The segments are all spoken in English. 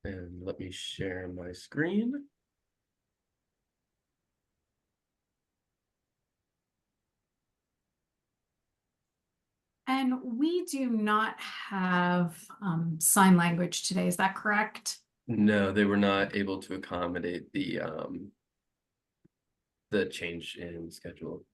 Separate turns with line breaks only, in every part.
And let me share my screen.
And we do not have sign language today, is that correct?
No, they were not able to accommodate the change in schedule.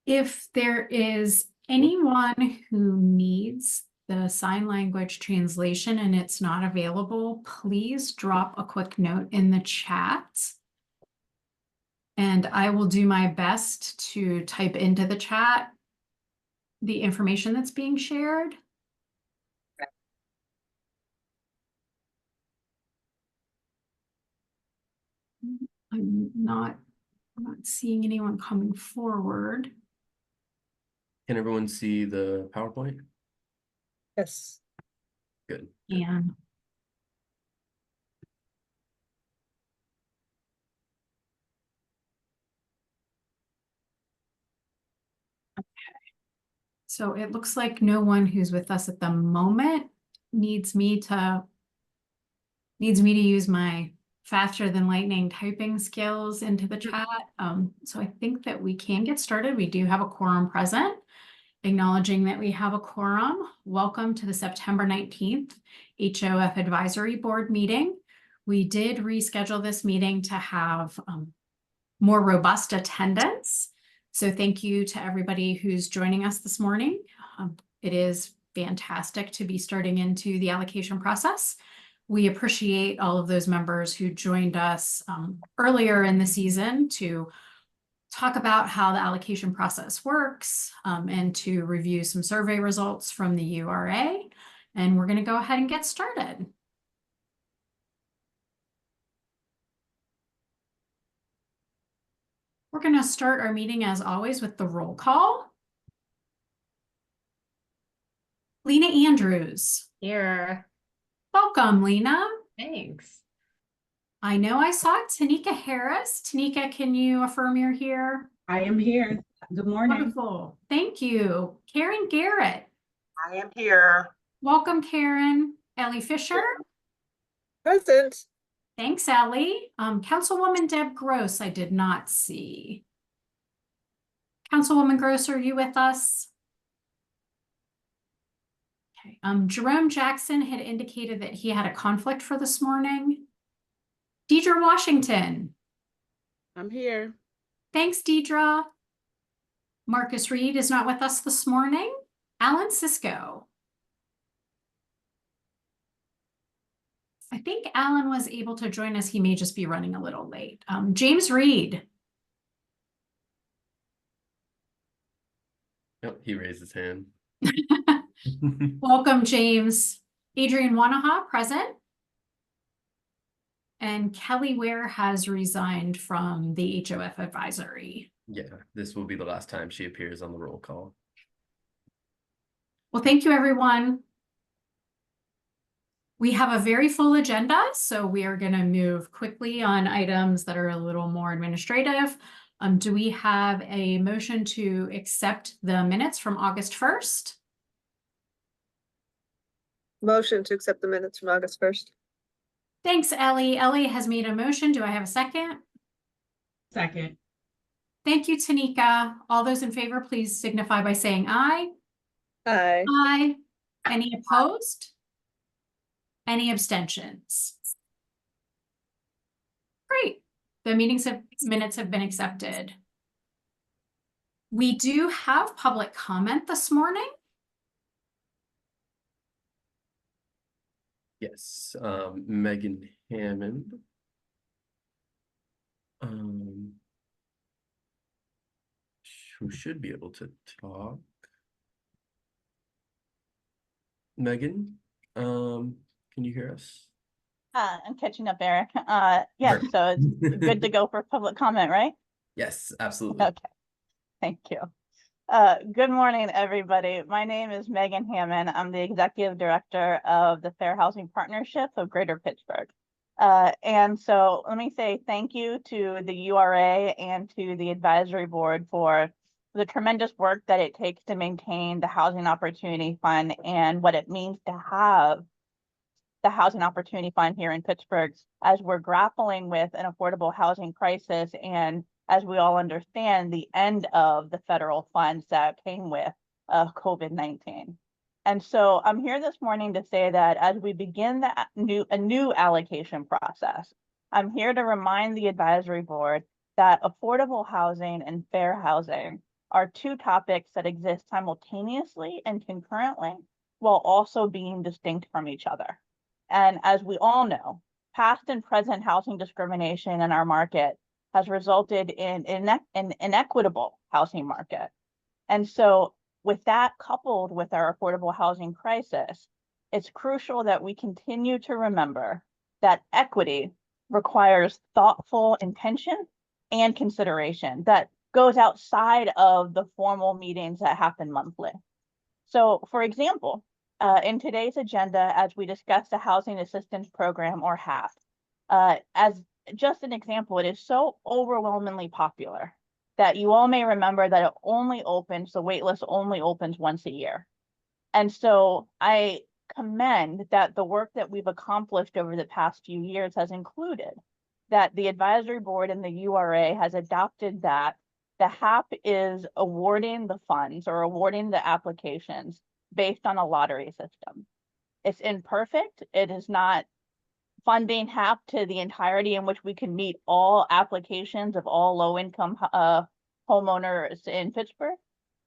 If there is anyone who needs the sign language translation and it's not available, please drop a quick note in the chat. And I will do my best to type into the chat the information that's being shared. I'm not seeing anyone coming forward.
Can everyone see the PowerPoint?
Yes.
Good.
And so it looks like no one who's with us at the moment needs me to use my faster than lightning typing skills into the chat. So I think that we can get started. We do have a quorum present. Acknowledging that we have a quorum, welcome to the September 19th HOF Advisory Board meeting. We did reschedule this meeting to have more robust attendance. So thank you to everybody who's joining us this morning. It is fantastic to be starting into the allocation process. We appreciate all of those members who joined us earlier in the season to talk about how the allocation process works and to review some survey results from the URA. And we're going to go ahead and get started. We're going to start our meeting as always with the roll call. Lena Andrews.
Here.
Welcome, Lena.
Thanks.
I know I saw Tanika Harris. Tanika, can you affirm you're here?
I am here. Good morning.
Wonderful. Thank you. Karen Garrett.
I am here.
Welcome, Karen. Ellie Fisher.
Present.
Thanks, Ellie. Councilwoman Deb Gross, I did not see. Councilwoman Gross, are you with us? Okay. Jerome Jackson had indicated that he had a conflict for this morning. Deidre Washington.
I'm here.
Thanks, Deidre. Marcus Reed is not with us this morning. Alan Cisco. I think Alan was able to join us. He may just be running a little late. James Reed.
Yep, he raised his hand.
Welcome, James. Adrian Wanaha, present. And Kelly Ware has resigned from the HOF advisory.
Yeah, this will be the last time she appears on the roll call.
Well, thank you, everyone. We have a very full agenda, so we are going to move quickly on items that are a little more administrative. Do we have a motion to accept the minutes from August 1st?
Motion to accept the minutes from August 1st.
Thanks, Ellie. Ellie has made a motion. Do I have a second?
Second.
Thank you, Tanika. All those in favor, please signify by saying aye.
Aye.
Aye. Any opposed? Any abstentions? Great. The minutes have been accepted. We do have public comment this morning.
Yes, Megan Hammond. Who should be able to talk. Megan, can you hear us?
I'm catching up, Eric. Yeah, so it's good to go for public comment, right?
Yes, absolutely.
Okay, thank you. Good morning, everybody. My name is Megan Hammond. I'm the Executive Director of the Fair Housing Partnership of Greater Pittsburgh. And so let me say thank you to the URA and to the Advisory Board for the tremendous work that it takes to maintain the Housing Opportunity Fund and what it means to have the Housing Opportunity Fund here in Pittsburgh as we're grappling with an affordable housing crisis, and as we all understand, the end of the federal funds that came with COVID-19. And so I'm here this morning to say that as we begin a new allocation process, I'm here to remind the advisory board that affordable housing and fair housing are two topics that exist simultaneously and concurrently while also being distinct from each other. And as we all know, past and present housing discrimination in our market has resulted in an inequitable housing market. And so with that coupled with our affordable housing crisis, it's crucial that we continue to remember that equity requires thoughtful intention and consideration that goes outside of the formal meetings that happen monthly. So for example, in today's agenda, as we discuss the Housing Assistance Program, or HAP, as just an example, it is so overwhelmingly popular that you all may remember that it only opens, the waitlist only opens once a year. And so I commend that the work that we've accomplished over the past few years has included that the advisory board and the URA has adopted that the HAP is awarding the funds or awarding the applications based on a lottery system. It's imperfect. It is not funding HAP to the entirety in which we can meet all applications of all low-income homeowners in Pittsburgh,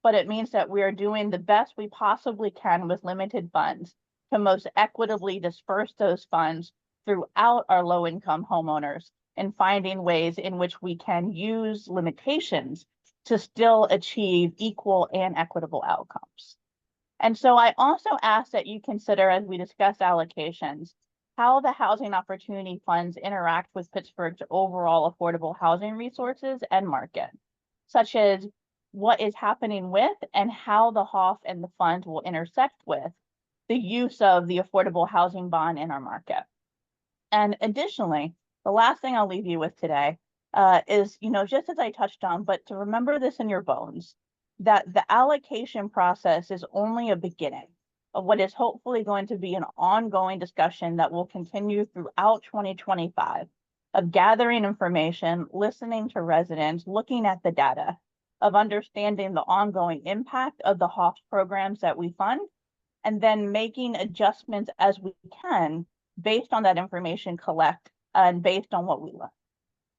but it means that we are doing the best we possibly can with limited funds to most equitably disperse those funds throughout our low-income homeowners and finding ways in which we can use limitations to still achieve equal and equitable outcomes. And so I also ask that you consider, as we discuss allocations, how the Housing Opportunity Funds interact with Pittsburgh's overall affordable housing resources and market, such as what is happening with and how the HOF and the funds will intersect with the use of the affordable housing bond in our market. And additionally, the last thing I'll leave you with today is, just as I touched on, but to remember this in your bones, that the allocation process is only a beginning of what is hopefully going to be an ongoing discussion that will continue throughout 2025 of gathering information, listening to residents, looking at the data, of understanding the ongoing impact of the HOF programs that we fund, and then making adjustments as we can based on that information collect and based on what we learn.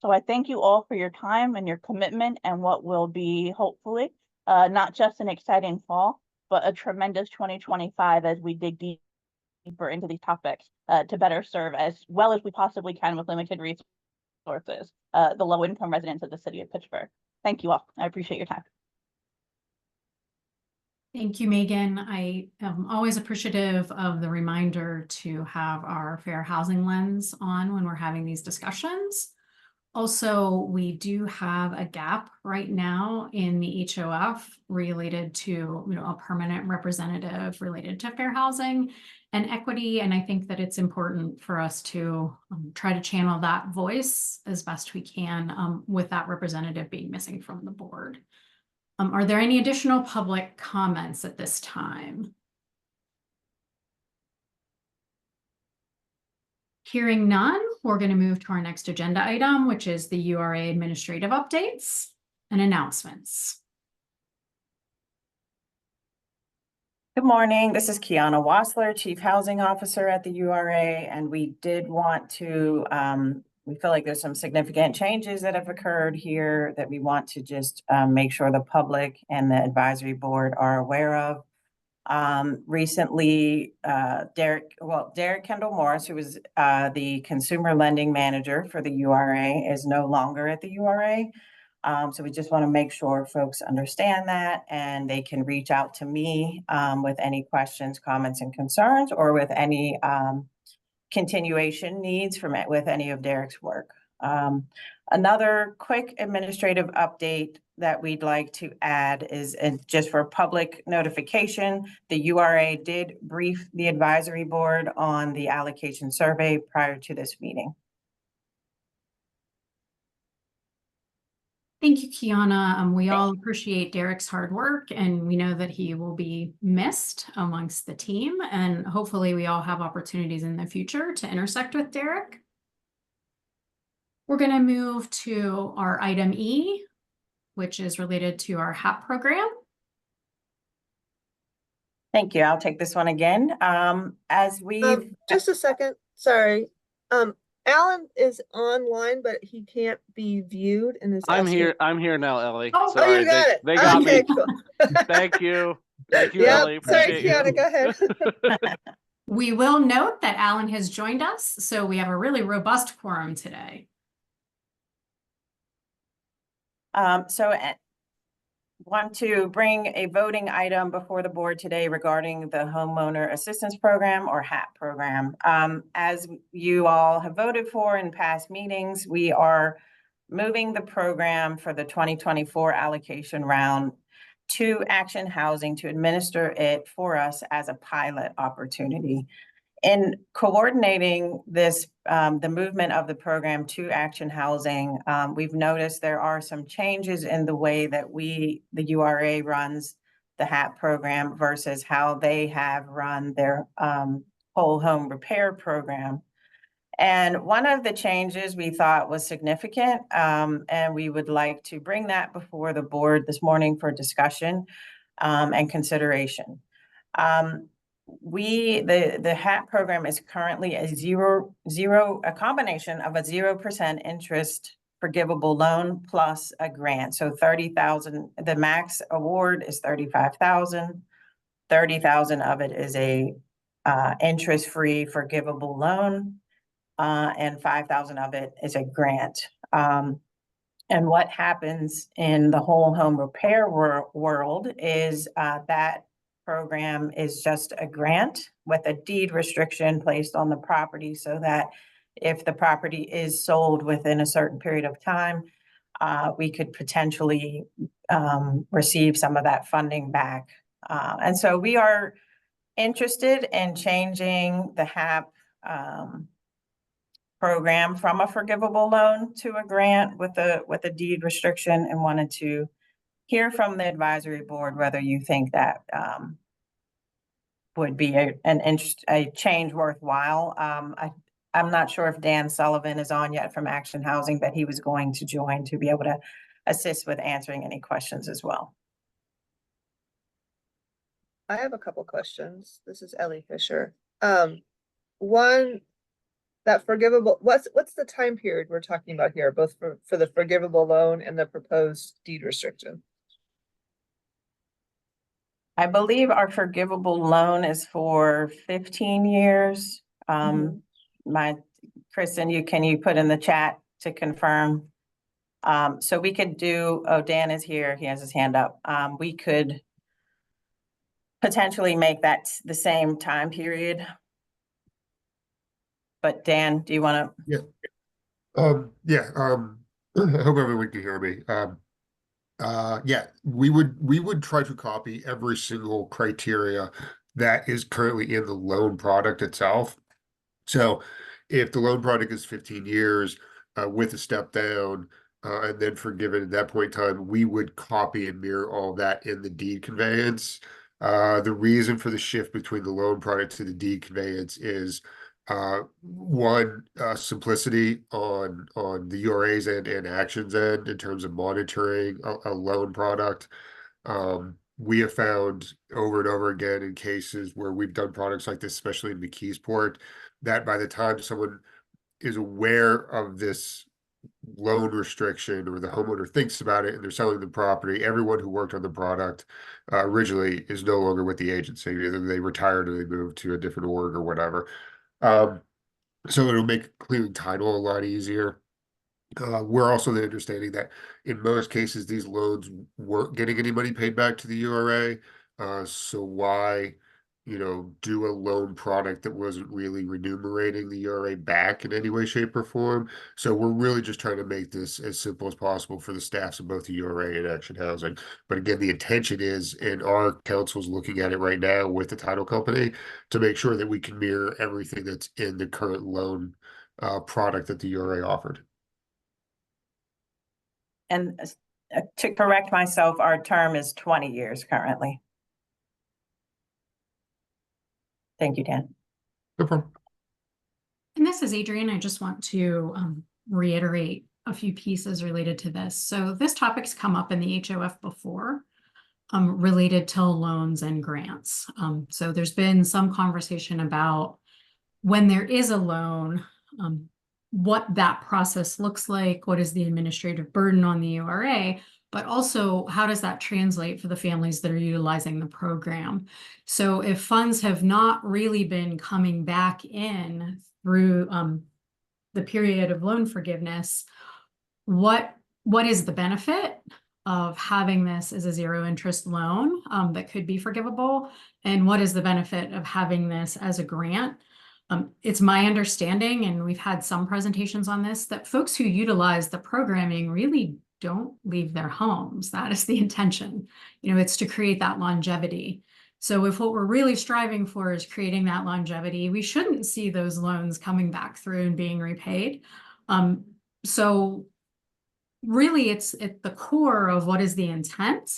So I thank you all for your time and your commitment and what will be hopefully not just an exciting fall, but a tremendous 2025 as we dig deeper into these topics to better serve as well as we possibly can with limited resources, the low-income residents of the city of Pittsburgh. Thank you all. I appreciate your time.
Thank you, Megan. I am always appreciative of the reminder to have our fair housing lens on when we're having these discussions. Also, we do have a gap right now in the HOF related to a permanent representative related to fair housing and equity. And I think that it's important for us to try to channel that voice as best we can with that representative being missing from the board. Are there any additional public comments at this time? Hearing none, we're going to move to our next agenda item, which is the URA administrative updates and announcements.
Good morning. This is Kiana Wassler, Chief Housing Officer at the URA, and we did want to, we feel like there's some significant changes that have occurred here that we want to just make sure the public and the advisory board are aware of. Recently, Derek Kendall Morris, who was the consumer lending manager for the URA, is no longer at the URA. So we just want to make sure folks understand that, and they can reach out to me with any questions, comments, and concerns, or with any continuation needs with any of Derek's work. Another quick administrative update that we'd like to add is just for public notification, the URA did brief the advisory board on the allocation survey prior to this meeting.
Thank you, Kiana. We all appreciate Derek's hard work, and we know that he will be missed amongst the team. And hopefully we all have opportunities in the future to intersect with Derek. We're going to move to our item E, which is related to our HAP program.
Thank you. I'll take this one again. As we've,
Just a second, sorry. Alan is online, but he can't be viewed and is
I'm
asking-
here. I'm here now, Ellie.
Oh,
Oh, you got it.
They got
Okay,
me.
cool.
Thank you. Thank you,
Yep,
Ellie.
sorry,
Appreciate
Kiana,
you.
go ahead.
We will note that Alan has joined us, so we have a really robust quorum today.
Want to bring a voting item before the board today regarding the Homeowner Assistance Program, or HAP program. As you all have voted for in past meetings, we are moving the program for the 2024 allocation round to Action Housing to administer it for us as a pilot opportunity. In coordinating this, the movement of the program to Action Housing, we've noticed there are some changes in the way that the URA runs the HAP program versus how they have run their whole home repair program. And one of the changes we thought was significant, and we would like to bring that before the board this morning for discussion and consideration. The HAP program is currently a combination of a 0% interest forgivable loan plus a grant. So 30,000, the max award is 35,000. 30,000 of it is a interest-free forgivable loan, and 5,000 of it is a grant. And what happens in the whole home repair world is that program is just a grant with a deed restriction placed on the property, so that if the property is sold within a certain period of time, we could potentially receive some of that funding back. And so we are interested in changing the HAP program from a forgivable loan to a grant with a deed restriction, and wanted to hear from the advisory board whether you think that would be a change worthwhile. I'm not sure if Dan Sullivan is on yet from Action Housing, but he was going to join to be able to assist with answering any questions as well.
I have a couple questions. This is Ellie Fisher. One, that forgivable, what's the time period we're talking about here, both for the forgivable loan and the proposed deed restriction?
I believe our forgivable loan is for 15 years. Kristen, can you put in the chat to confirm? So we could do, oh, Dan is here. He has his hand up. We could potentially make that the same time period. But Dan, do you want to?
I hope everyone can hear me. Yeah, we would try to copy every single criteria that is currently in the loan product itself. So if the loan product is 15 years with a step down and then forgiven at that point in time, we would copy and mirror all that in the deed conveyance. The reason for the shift between the loan product to the deed conveyance is one, simplicity on the URA's end and Action's end in terms of monitoring a loan product. We have found over and over again in cases where we've done products like this, especially in McKeesport, that by the time someone is aware of this loan restriction, or the homeowner thinks about it and they're selling the property, everyone who worked on the product originally is no longer with the agency. Either they retired or they moved to a different org or whatever. So it'll make clearing title a lot easier. We're also the understanding that in most cases, these loans weren't getting any money paid back to the URA. So why, do a loan product that wasn't really remunerating the URA back in any way, shape, or form? So we're really just trying to make this as simple as possible for the staffs of both the URA and Action Housing. But again, the intention is, and our council's looking at it right now with the title company, to make sure that we can mirror everything that's in the current loan product that the URA offered.
And To correct myself, our term is 20 years currently. Thank you, Dan.
No problem.
And this is Adrienne. I just want to reiterate a few pieces related to this. So this topic's come up in the HOF before, related to loans and grants. So there's been some conversation about when there is a loan, what that process looks like, what is the administrative burden on the URA, but also how does that translate for the families that are utilizing the program? So if funds have not really been coming back in through the period of loan forgiveness, what is the benefit of having this as a zero interest loan that could be forgivable? And what is the benefit of having this as a grant? It's my understanding, and we've had some presentations on this, that folks who utilize the programming really don't leave their homes. That is the intention. You know, it's to create that longevity. So if what we're really striving for is creating that longevity, we shouldn't see those loans coming back through and being repaid. So really it's at the core of what is the intent,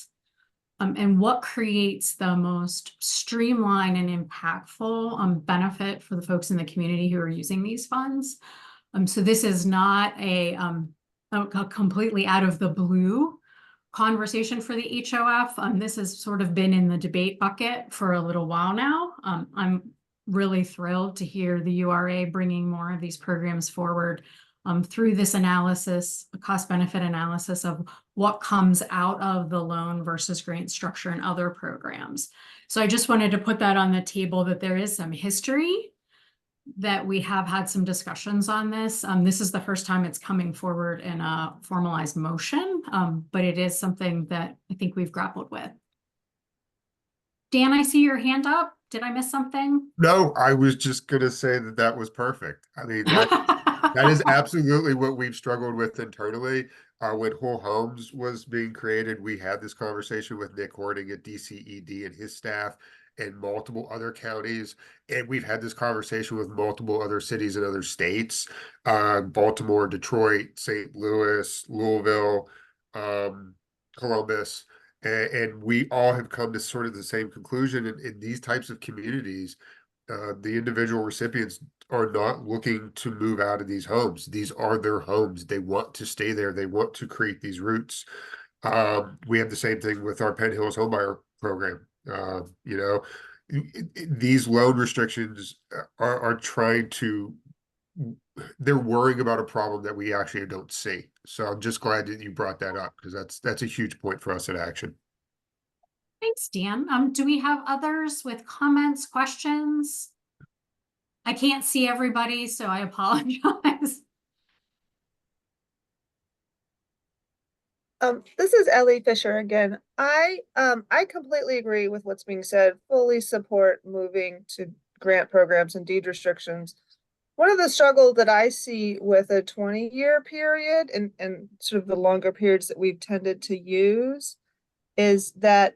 and what creates the most streamlined and impactful benefit for the folks in the community who are using these funds. So this is not a completely out of the blue conversation for the HOF. This has sort of been in the debate bucket for a little while now. I'm really thrilled to hear the URA bringing more of these programs forward through this analysis, a cost benefit analysis of what comes out of the loan versus grant structure and other programs. So I just wanted to put that on the table, that there is some history, that we have had some discussions on this. This is the first time it's coming forward in a formalized motion, but it is something that I think we've grappled with. Dan, I see your hand up. Did I miss something?
No, I was just gonna say that that was perfect. I mean, that is absolutely what we've struggled with internally. When Whole Homes was being created, we had this conversation with Nick Horning at DCED and his staff and multiple other counties. And we've had this conversation with multiple other cities and other states, Baltimore, Detroit, St. Louis, Louisville, Columbus. And we all have come to sort of the same conclusion in these types of communities. The individual recipients are not looking to move out of these homes. These are their homes. They want to stay there. They want to create these roots. We have the same thing with our Penn Hills Homebuyer program. You know, these loan restrictions are trying to, they're worrying about a problem that we actually don't see. So I'm just glad that you brought that up, because that's a huge point for us at Action.
Thanks, Dan. Do we have others with comments, questions? I can't see everybody, so I apologize.
This is Ellie Fisher again. I completely agree with what's being said, fully support moving to grant programs and deed restrictions. One of the struggles that I see with a 20-year period and sort of the longer periods that we've tended to use is that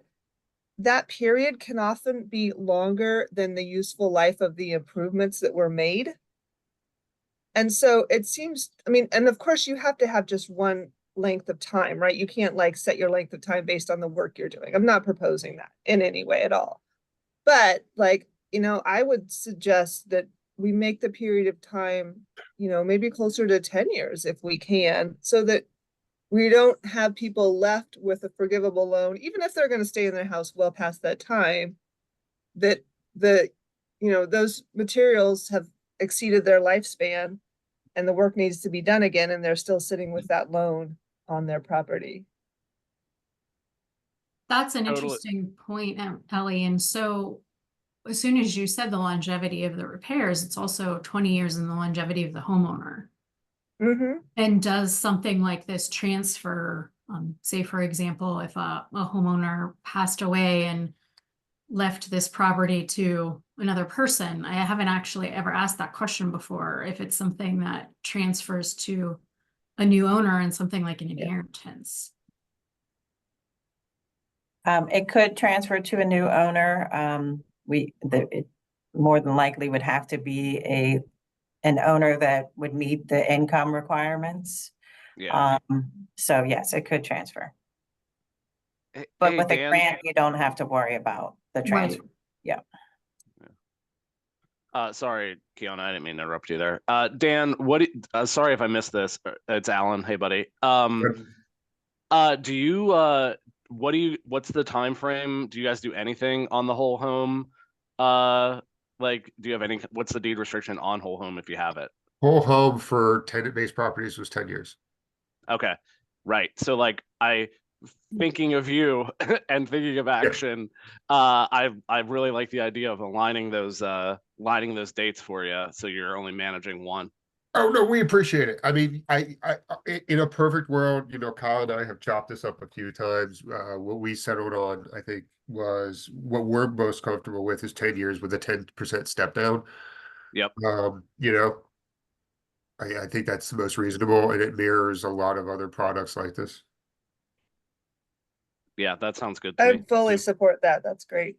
period can often be longer than the useful life of the improvements that were made. And so it seems, I mean, and of course you have to have just one length of time, right? You can't like set your length of time based on the work you're doing. I'm not proposing that in any way at all. But like, you know, I would suggest that we make the period of time, you know, maybe closer to 10 years if we can, so that we don't have people left with a forgivable loan, even if they're going to stay in their house well past that time, that you know, those materials have exceeded their lifespan and the work needs to be done again, and they're still sitting with that loan on their property.
That's an
Totally.
interesting point, Ellie. And so as soon as you said the longevity of the repairs, it's also 20 years in the longevity of the homeowner.
Mm-hmm.
And does something like this transfer, say, for example, if a homeowner passed away and left this property to another person? I haven't actually ever asked that question before, if it's something that transfers to a new owner and something like an inheritance.
It could transfer to a new owner. It more than likely would have to be an owner that would meet the income requirements.
Yeah.
So yes, it could transfer. But
Hey,
with a
Dan.
grant, you don't have to worry about the transfer.
Sorry, Kiana, I didn't mean to interrupt you there. Dan, sorry if I missed this. It's Alan. Hey, buddy. What's the time frame? Do you guys do anything on the whole home? Do you have what's the deed restriction on whole home if you have it?
Whole home for tenant-based properties was 10 years.
Okay. Right. So thinking of you and thinking of action, I really like the idea of aligning those dates for you, so you're only managing one.
Oh, no, we appreciate it. I mean, in a perfect world, Kyle and I have chopped this up a few times. What we settled on, I think, was what we're most comfortable with is 10 years with a 10% step down.
Yep.
I think that's the most reasonable, and it mirrors a lot of other products like this.
Yeah, that sounds good to me.
I'd fully support that. That's great.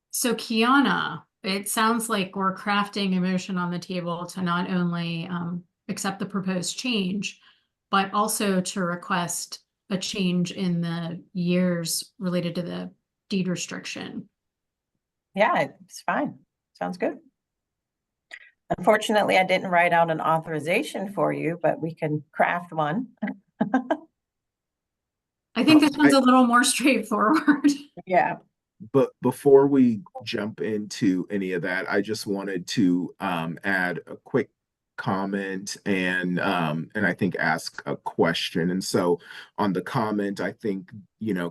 So Kiana, it sounds like we're crafting a motion on the table to not only accept the proposed change, but also to request a change in the years related to the deed restriction.
Yeah, it's fine. Sounds good. Unfortunately, I didn't write out an authorization for you, but we can craft one.
I think this one's a little more straightforward.
Yeah.
But before we jump into any of that, I just wanted to add a quick comment and I think ask a question. And so on the comment, I think,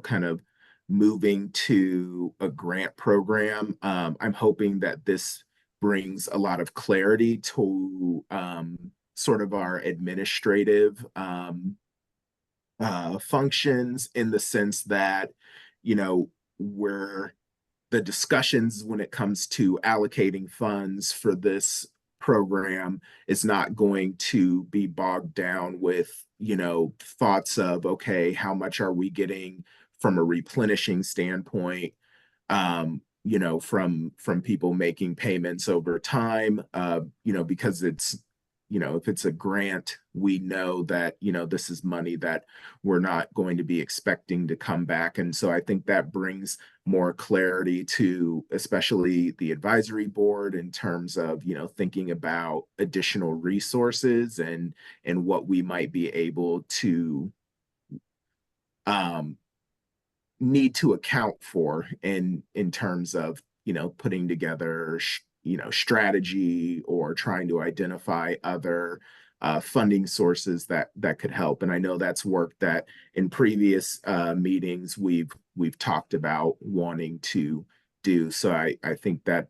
kind of moving to a grant program, I'm hoping that this brings a lot of clarity to sort of our administrative functions, in the sense that, where the discussions when it comes to allocating funds for this program is not going to be bogged down with, thoughts of, okay, how much are we getting from a replenishing standpoint, from people making payments over time, because it's, if it's a grant, we know that, this is money that we're not going to be expecting to come back. And so I think that brings more clarity to especially the advisory board in terms of, thinking about additional resources and what we might be able to need to account for in terms of, putting together strategy or trying to identify other funding sources that could help. And I know that's work that in previous meetings we've talked about wanting to do. So I think that,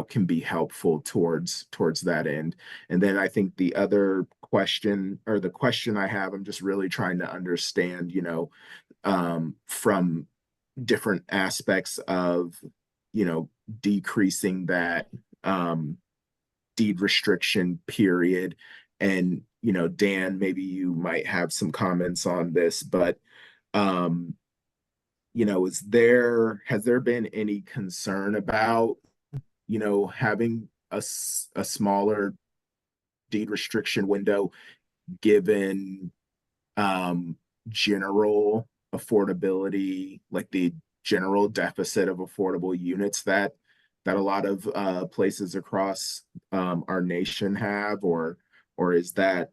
can be helpful towards that end. And then I think the other question, or the question I have, I'm just really trying to understand, from different aspects of, decreasing that deed restriction period. And, Dan, maybe you might have some comments on this, but, has there been any concern about, having a smaller deed restriction window, given general affordability, like the general deficit of affordable units that a lot of places across our nation have, or is that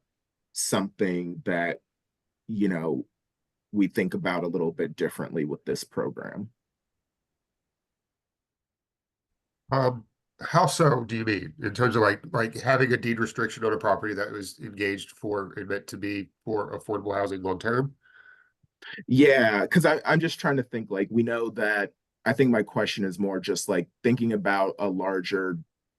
something that we think about a little bit differently with this program?
How so do you mean, in terms of like having a deed restriction on a property that was engaged for and meant to be for affordable housing long term?
Yeah, because I'm just trying to think, like, we know that, I think my question is more just like thinking about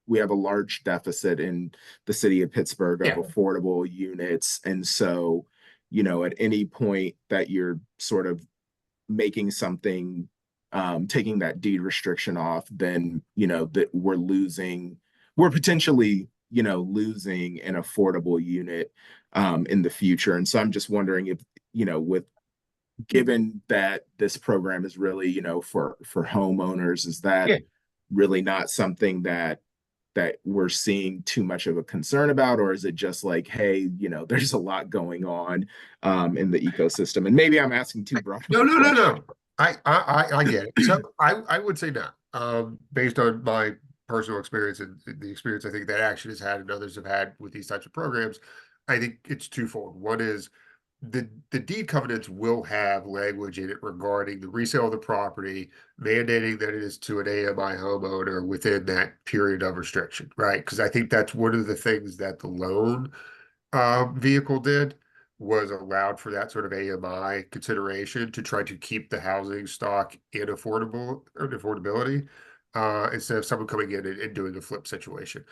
we have a large deficit in the city of Pittsburgh of affordable units. And so, at any point that you're sort of making something, taking that deed restriction off, then, that we're potentially, losing an affordable unit in the future. And so I'm just wondering if, given that this program is really, for homeowners, is that really not something that that we're seeing too much of a concern about, or is it just like, hey, you know, there's a lot going on in the ecosystem? And maybe I'm asking too broad.
No. I get it. So I would say no. Based on my personal experience and the experience I think that Action has had and others have had with these types of programs, I think it's twofold. One is the deed covenants will have language in it regarding the resale of the property, mandating that it is to an AMI homeowner within that period of restriction, right? Because I think that's one of the things that the loan vehicle did, was allowed for that sort of AMI consideration to try to keep the housing stock in affordability, instead of someone coming in and doing a flip situation.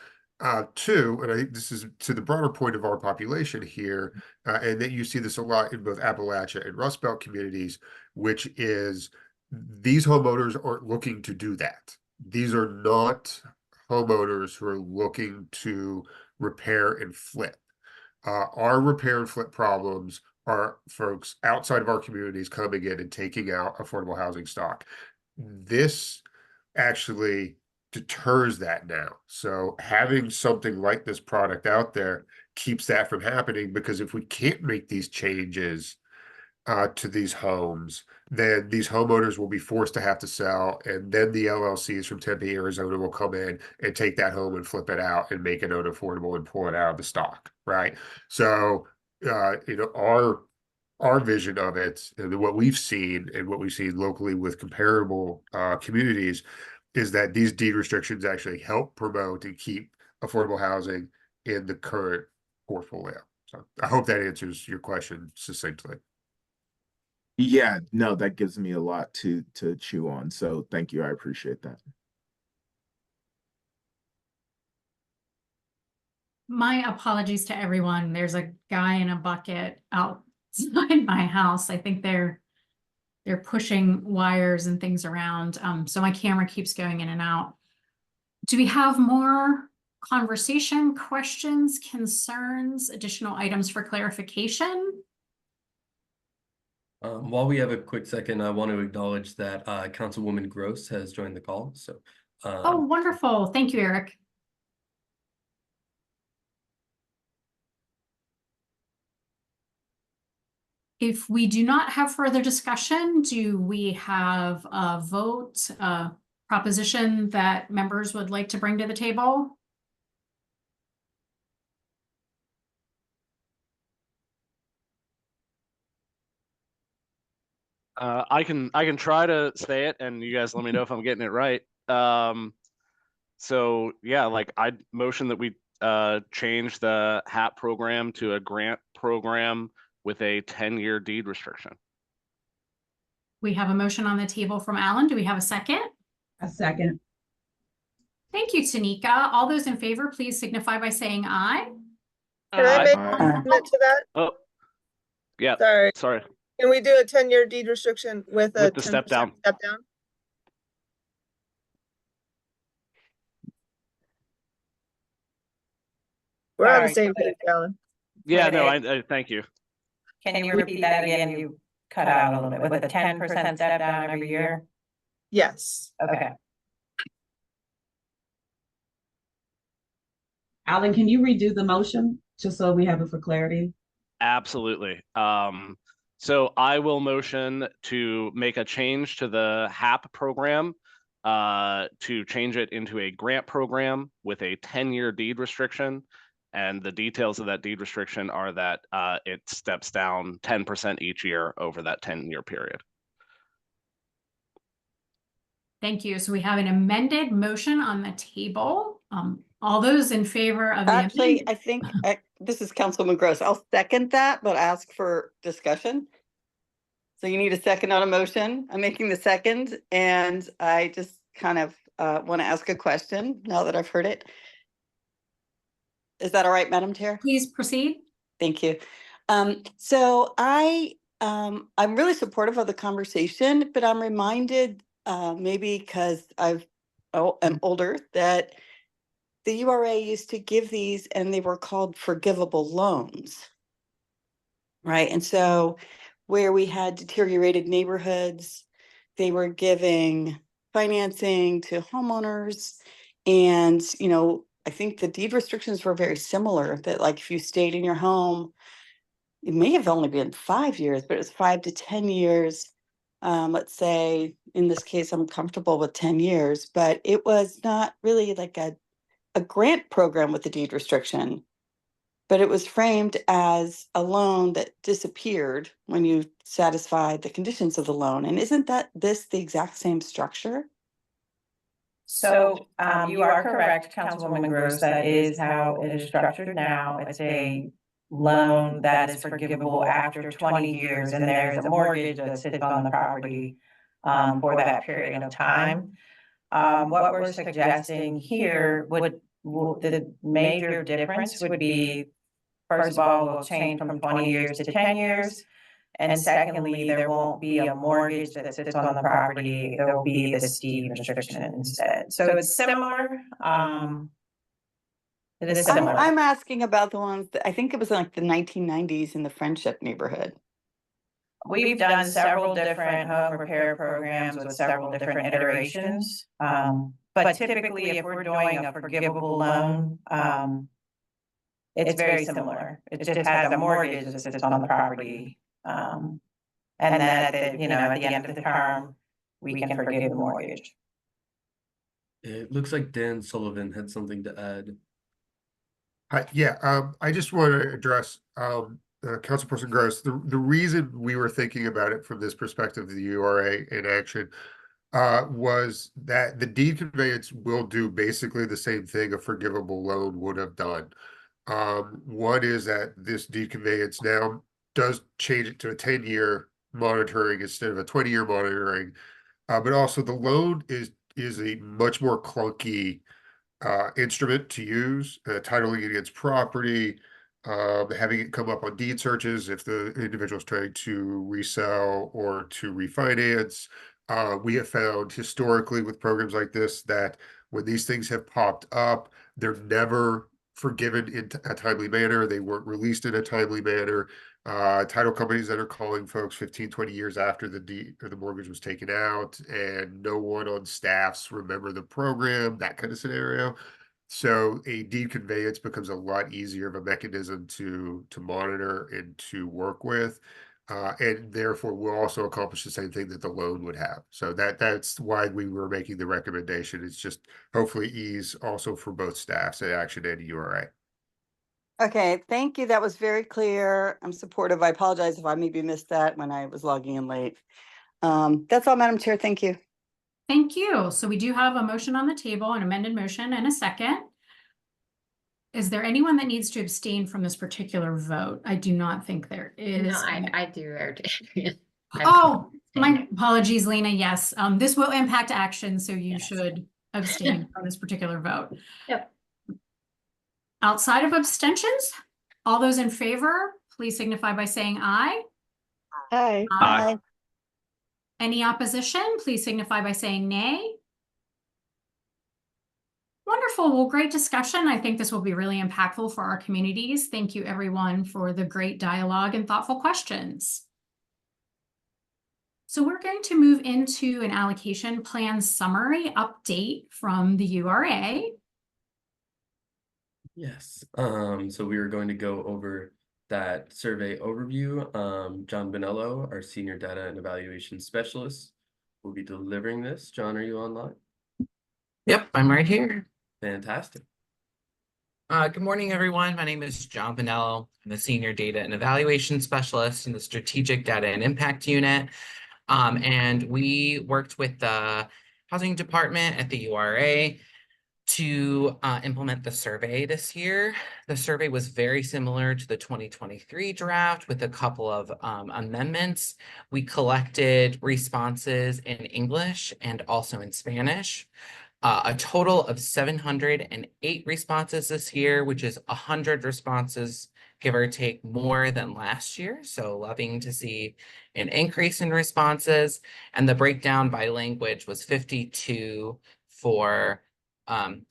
Two, and I think this is to the broader point of our population here, and that you see this a lot in both Appalachia and Rust Belt communities, which is these homeowners aren't looking to do that. These are not homeowners who are looking to repair and flip. Our repair and flip problems are folks outside of our communities coming in and taking out affordable housing stock. This actually deters that now. So having something like this product out there keeps that from happening, because if we can't make these changes to these homes, then these homeowners will be forced to have to sell, and then the LLCs from Tempe, Arizona will come in and take that home and flip it out and make it unaffordable and pull it out of the stock, right? So, you know, our vision of it, and what we've seen locally with comparable communities, is that these deed restrictions actually help promote and keep affordable housing in the current portfolio. So I hope that answers your question succinctly.
Yeah, no, that gives me a lot to chew on. So thank you. I appreciate that.
My apologies to everyone. There's a guy in a bucket outside my house. I think they're pushing wires and things around. So my camera keeps going in and out. Do we have more conversation, questions, concerns, additional items for clarification?
While we have a quick second, I want to acknowledge that Councilwoman Gross has joined the call. So,
Oh, wonderful. Thank you, Eric. If we do not have further discussion, do we have a vote, proposition that members would like to bring to the table?
I can try to say it, and you guys let me know if I'm getting it right. So yeah, like I motion that we change the HAP program to a grant program with a 10-year deed restriction.
We have a motion on the table from Alan. Do we have a second?
A second.
Thank you, Tanika. All those in favor, please signify by saying aye.
Can I make
Aye.
a comment to that?
Oh, yeah.
Sorry.
Sorry.
Can we do a 10-year deed restriction with a
With the step
10%
down.
Step down? We're on the
Sorry,
same
go ahead.
page, Alan.
Yeah. No.
Wait.
I thank you.
Can you repeat that again? You cut out a little bit. With a 10% step down every year?
Yes.
Okay.
Alan, can you redo the motion just so we have it for clarity?
Absolutely. So I will motion to make a change to the HAP program, to change it into a grant program with a 10-year deed restriction. And the details of that deed restriction are that it steps down 10% each year over that 10-year period.
Thank you. So we have an amended motion on the table. All those in favor of the
Actually,
amendment?
I think this is Councilwoman Gross. I'll second that, but ask for discussion. So you need a second on a motion. I'm making the second, and I just kind of want to ask a question now that I've heard it. Is that all right, Madam Chair?
Please proceed.
Thank you. So I'm really supportive of the conversation, but I'm reminded, maybe because I'm older, that the URA used to give these and they were called forgivable loans. Right. And so where we had deteriorated neighborhoods, they were giving financing to homeowners, and, you know, I think the deed restrictions were very similar, that like if you stayed in your home, it may have only been 5 years, but it was 5 to 10 years. Let's say in this case, I'm comfortable with 10 years, but it was not really like a grant program with the deed restriction. But it was framed as a loan that disappeared when you satisfied the conditions of the loan. And isn't this the exact same structure?
So, you are correct, Councilwoman Gross, that is how it is structured now. It's a loan that is forgivable after 20 years, and there's a mortgage that sits on the property for that period of time. What we're suggesting here the major difference would be, first of all, we'll change from 20 years to 10 years. And secondly, there won't be a mortgage that sits on the property. There will be this deed restriction instead. So it's similar. It is similar.
I'm asking about the ones that I think it was in like the 1990s in the Friendship neighborhood.
We've done several different home repair programs with several different iterations. But typically, if we're doing a forgivable loan, it's very similar. It just has a mortgage that sits on the property. And then at the end of the term, we can forgive the mortgage.
It looks like Dan Sullivan had something to add.
I just want to address Councilperson Gross. The reason we were thinking about it from this perspective of the URA in action was that the deed conveyance will do basically the same thing a forgivable loan would have done. One is that this deed conveyance now does change it to a 10-year monitoring instead of a 20-year monitoring, but also the loan is a much more clunky instrument to use, titling against property, having it come up on deed searches if the individual is trying to resell or to refinance. We have found historically with programs like this that when these things have popped up, they're never forgiven in a timely manner. They weren't released in a timely manner. Title companies that are calling folks 15, 20 years after the deed or the mortgage was taken out, and no one on staffs remember the program, that kind of scenario. So a deed conveyance becomes a lot easier of a mechanism to monitor and to work with. And therefore will also accomplish the same thing that the loan would have. So that's why we were making the recommendation. It's just hopefully ease also for both staffs at Action and URA.
Okay, thank you. That was very clear. I'm supportive. I apologize if I maybe missed that when I was logging in late. That's all, Madam Chair. Thank you.
Thank you. So we do have a motion on the table, an amended motion and a second. Is there anyone that needs to abstain from this particular vote? I do not think there is.
No, I do.
Oh, my apologies, Lena. Yes, this will impact action, so you should abstain from this particular vote.
Yep.
Outside of abstentions, all those in favor, please signify by saying aye.
Aye.
Aye.
Any opposition, please signify by saying nay. Wonderful. Well, great discussion. I think this will be really impactful for our communities. Thank you, everyone, for the great dialogue and thoughtful questions. So we're going to move into an allocation plan summary update from the URA.
Yes. So we are going to go over that survey overview. John Bonello, our Senior Data and Evaluation Specialist, will be delivering this. John, are you online?
Yep, I'm right here.
Fantastic.
Good morning, everyone. My name is John Bonello. I'm the Senior Data and Evaluation Specialist in the Strategic Data and Impact Unit. And we worked with the Housing Department at the URA to implement the survey this year. The survey was very similar to the 2023 draft with a couple of amendments. We collected responses in English and also in Spanish. A total of 708 responses this year, which is 100 responses, give or take, more than last year. So loving to see an increase in responses. And the breakdown by language was 52 for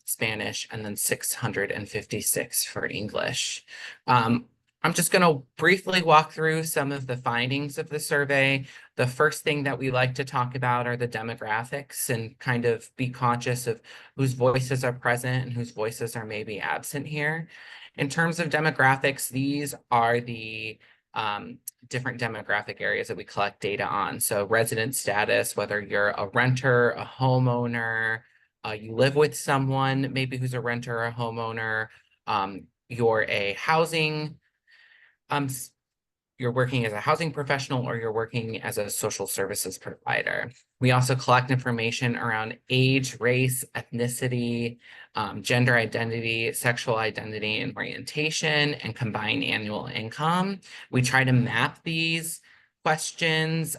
Spanish and then 656 for English. I'm just going to briefly walk through some of the findings of the survey. The first thing that we like to talk about are the demographics and kind of be conscious of whose voices are present and whose voices are maybe absent here. In terms of demographics, these are the different demographic areas that we collect data on. So resident status, whether you're a renter, a homeowner, you live with someone maybe who's a renter or a homeowner, you're a housing you're working as a housing professional or you're working as a social services provider. We also collect information around age, race, ethnicity, gender identity, sexual identity and orientation, and combined annual income. We try to map these questions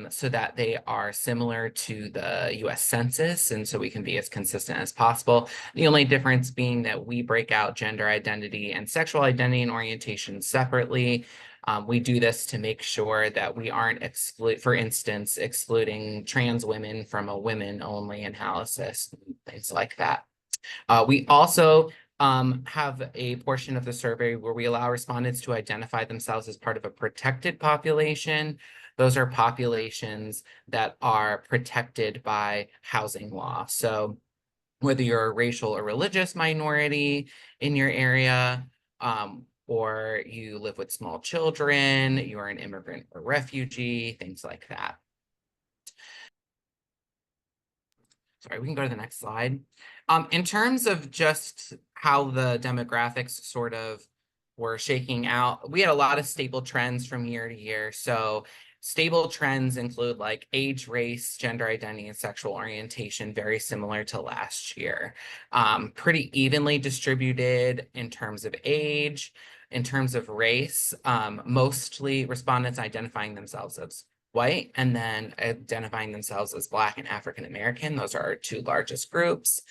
so that they are similar to the US Census, and so we can be as consistent as possible. The only difference being that we break out gender identity and sexual identity and orientation separately. We do this to make sure that we aren't for instance, excluding trans women from a women-only analysis, things like that. We also have a portion of the survey where we allow respondents to identify themselves as part of a protected population. Those are populations that are protected by housing law. So whether you're a racial or religious minority in your area, or you live with small children, you are an immigrant or refugee, things like that. Sorry, we can go to the next slide. In terms of just how the demographics sort of were shaking out, we had a lot of stable trends from year to year. So stable trends include like age, race, gender identity, and sexual orientation, very similar to last year. Pretty evenly distributed in terms of age. In terms of race, mostly respondents identifying themselves as white and then identifying themselves as Black and African American. Those are our two largest groups.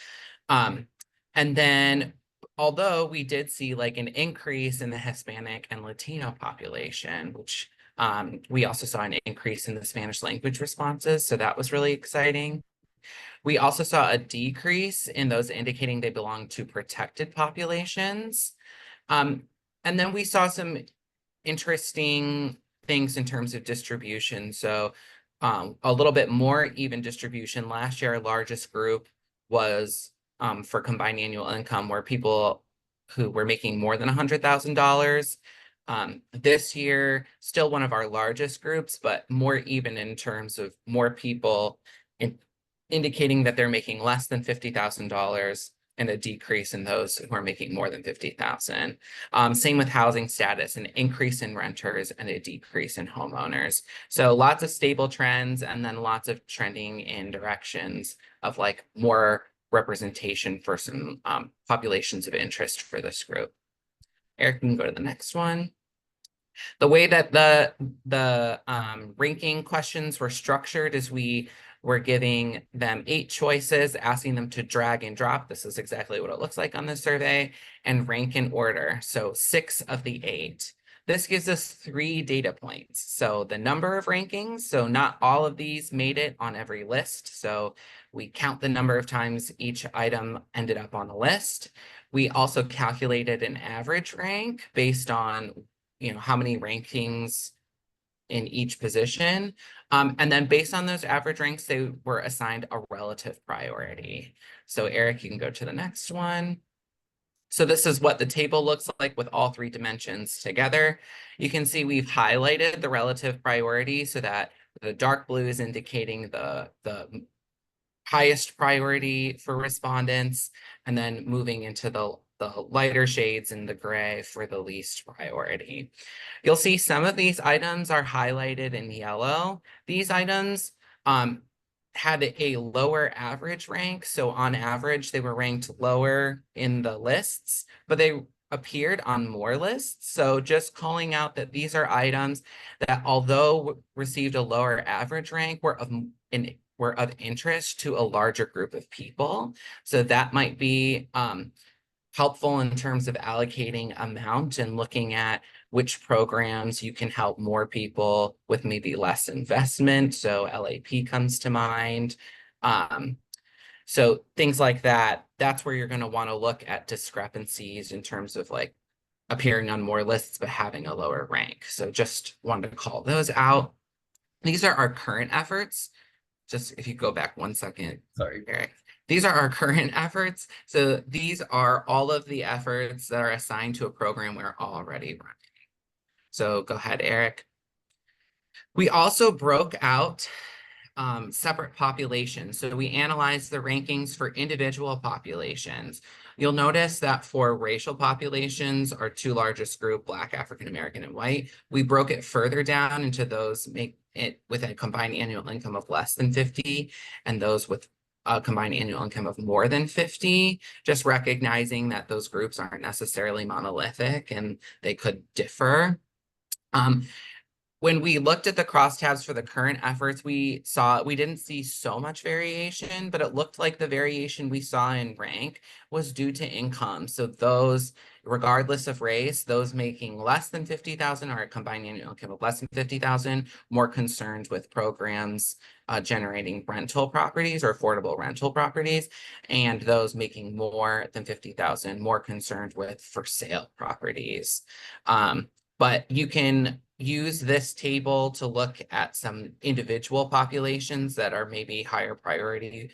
And then, although we did see like an increase in the Hispanic and Latino population, which we also saw an increase in the Spanish language responses. So that was really exciting. We also saw a decrease in those indicating they belong to protected populations. And then we saw some interesting things in terms of distribution. So a little bit more even distribution. Last year, our largest group was for combined annual income, where people who were making more than $100,000. This year, still one of our largest groups, but more even in terms of more people indicating that they're making less than $50,000 and a decrease in those who are making more than $50,000. Same with housing status, an increase in renters and a decrease in homeowners. So lots of stable trends and then lots of trending in directions of like more representation for some populations of interest for this group. Eric, you can go to the next one. The way that the ranking questions were structured is we're giving them 8 choices, asking them to drag and drop. This is exactly what it looks like on the survey, and rank in order. So 6 of the 8. This gives us 3 data points. So the number of rankings, so not all of these made it on every list. So we count the number of times each item ended up on the list. We also calculated an average rank based on, how many rankings in each position. And then based on those average ranks, they were assigned a relative priority. So Eric, you can go to the next one. So this is what the table looks like with all 3 dimensions together. You can see we've highlighted the relative priority so that the dark blue is indicating the highest priority for respondents, and then moving into the lighter shades in the gray for the least priority. You'll see some of these items are highlighted in yellow. These items had a lower average rank. So on average, they were ranked lower in the lists, but they appeared on more lists. So just calling out that these are items that, although received a lower average rank, were of interest to a larger group of people. So that might be helpful in terms of allocating amount and looking at which programs you can help more people with maybe less investment. So LAP comes to mind. So things like that, that's where you're going to want to look at discrepancies in terms of like appearing on more lists but having a lower rank. So just wanted to call those out. These are our current efforts. Just if you go back 1 second.
Sorry.
Eric. These are our current efforts. So these are all of the efforts that are assigned to a program we're already running. So go ahead, Eric. We also broke out separate populations. So we analyzed the rankings for individual populations. You'll notice that for racial populations, our two largest group, Black, African American, and White, we broke it further down into those make it with a combined annual income of less than 50 and those with a combined annual income of more than 50, just recognizing that those groups aren't necessarily monolithic and they could differ. When we looked at the crosstabs for the current efforts, we didn't see so much variation, but it looked like the variation we saw in rank was due to income. So those, regardless of race, those making less than 50,000 or a combined annual income of less than 50,000, more concerned with programs generating rental properties or affordable rental properties, and those making more than 50,000, more concerned with for sale properties. But you can use this table to look at some individual populations that are maybe higher priority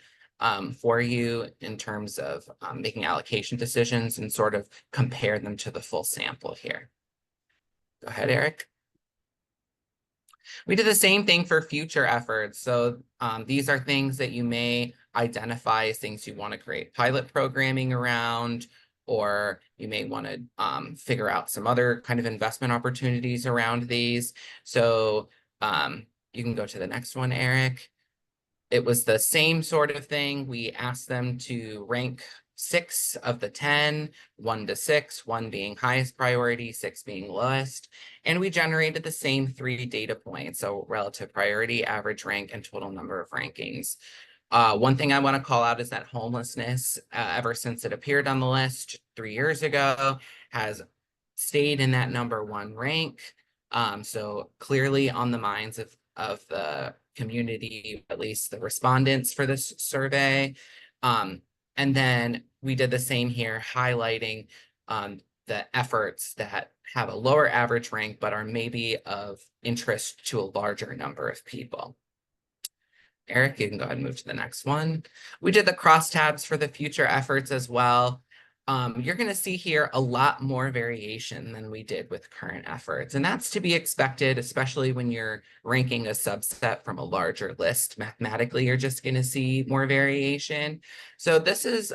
for you in terms of making allocation decisions and sort of compare them to the full sample here. Go ahead, Eric. We did the same thing for future efforts. So these are things that you may identify as things you want to create pilot programming around, or you may want to figure out some other kind of investment opportunities around these. So you can go to the next one, Eric. It was the same sort of thing. We asked them to rank 6 of the 10, 1 to 6, 1 being highest priority, 6 being lowest. And we generated the same 3 data points, so relative priority, average rank, and total number of rankings. One thing I want to call out is that homelessness, ever since it appeared on the list 3 years ago, has stayed in that #1 rank. So clearly on the minds of the community, at least the respondents for this survey. And then we did the same here, highlighting the efforts that have a lower average rank, but are maybe of interest to a larger number of people. Eric, you can go ahead and move to the next one. We did the crosstabs for the future efforts as well. You're going to see here a lot more variation than we did with current efforts. And that's to be expected, especially when you're ranking a subset from a larger list. Mathematically, you're just going to see more variation. So this is,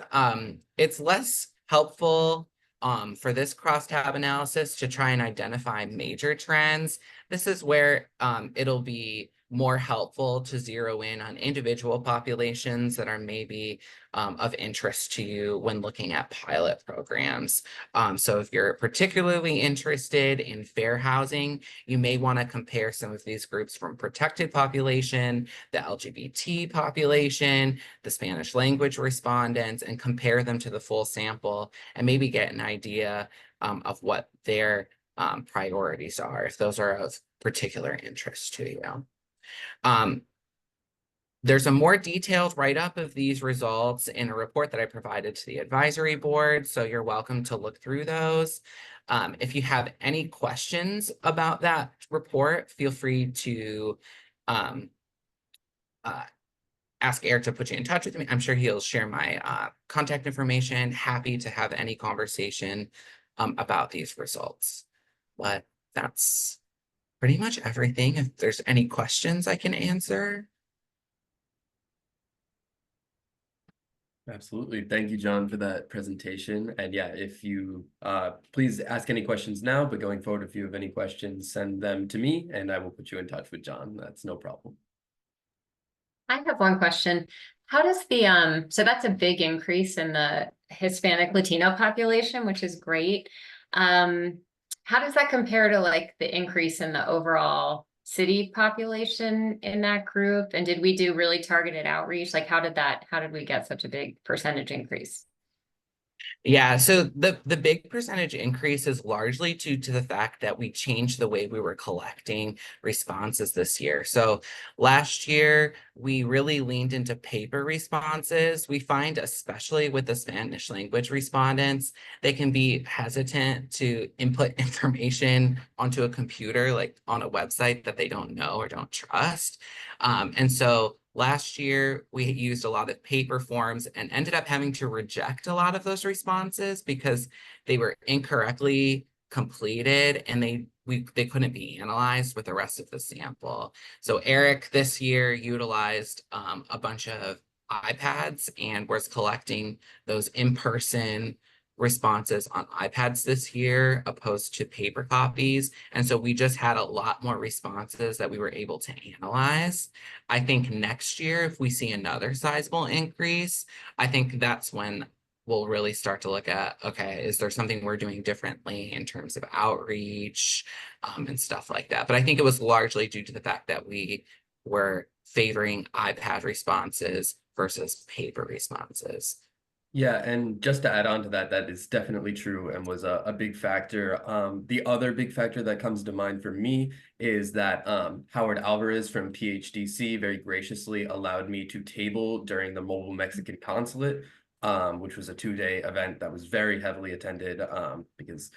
it's less helpful for this crosstab analysis to try and identify major trends. This is where it'll be more helpful to zero in on individual populations that are maybe of interest to you when looking at pilot programs. So if you're particularly interested in fair housing, you may want to compare some of these groups from protected population, the LGBT population, the Spanish language respondents, and compare them to the full sample and maybe get an idea of what their priorities are, if those are of particular interest to you. There's a more detailed write-up of these results in a report that I provided to the advisory board, so you're welcome to look through those. If you have any questions about that report, feel free to ask Eric to put you in touch with me. I'm sure he'll share my contact information. Happy to have any conversation about these results. But that's pretty much everything. If there's any questions I can answer.
Absolutely. Thank you, John, for that presentation. And yeah, if you please ask any questions now, but going forward, if you have any questions, send them to me and I will put you in touch with John. That's no problem.
I have one question. How does the so that's a big increase in the Hispanic Latino population, which is great. How does that compare to like the increase in the overall city population in that group? And did we do really targeted outreach? Like how did we get such a big percentage increase?
Yeah, so the big percentage increase is largely due to the fact that we changed the way we were collecting responses this year. So last year, we really leaned into paper responses. We find, especially with the Spanish language respondents, they can be hesitant to input information onto a computer, like on a website that they don't know or don't trust. And so last year, we used a lot of paper forms and ended up having to reject a lot of those responses because they were incorrectly completed and they couldn't be analyzed with the rest of the sample. So Eric this year utilized a bunch of iPads and was collecting those in-person responses on iPads this year opposed to paper copies. And so we just had a lot more responses that we were able to analyze. I think next year, if we see another sizable increase, I think that's when we'll really start to look at, okay, is there something we're doing differently in terms of outreach and stuff like that? But I think it was largely due to the fact that we were favoring iPad responses versus paper responses.
Yeah, and just to add on to that, that is definitely true and was a big factor. The other big factor that comes to mind for me is that Howard Alvarez from PHDC very graciously allowed me to table during the Mobile Mexican Consulate, which was a 2-day event that was very heavily attended because,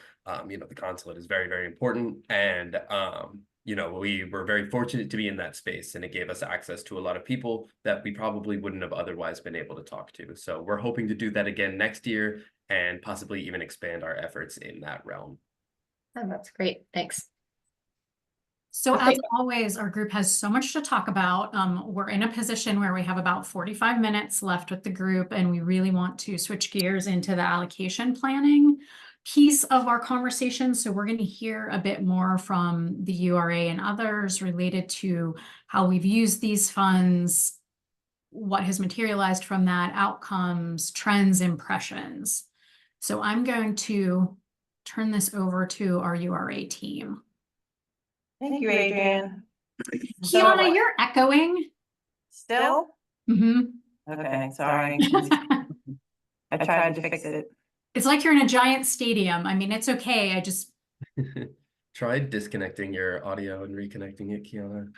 you know, the consulate is very, very important. And you know, we were very fortunate to be in that space, and it gave us access to a lot of people that we probably wouldn't have otherwise been able to talk to. So we're hoping to do that again next year and possibly even expand our efforts in that realm.
Oh, that's great. Thanks.
So
Okay.
as always, our group has so much to talk about. We're in a position where we have about 45 minutes left with the group, and we really want to switch gears into the allocation planning piece of our conversation. So we're going to hear a bit more from the URA and others related to how we've used these funds, what has materialized from that, outcomes, trends, impressions. So I'm going to turn this over to our URA team.
Thank you, Adrian.
Kiana, you're echoing.
Still?
Mm-hmm.
Okay, sorry. I tried to fix it.
It's like you're in a giant stadium. I mean, it's okay. I just
Try disconnecting your audio and reconnecting it, Kiana.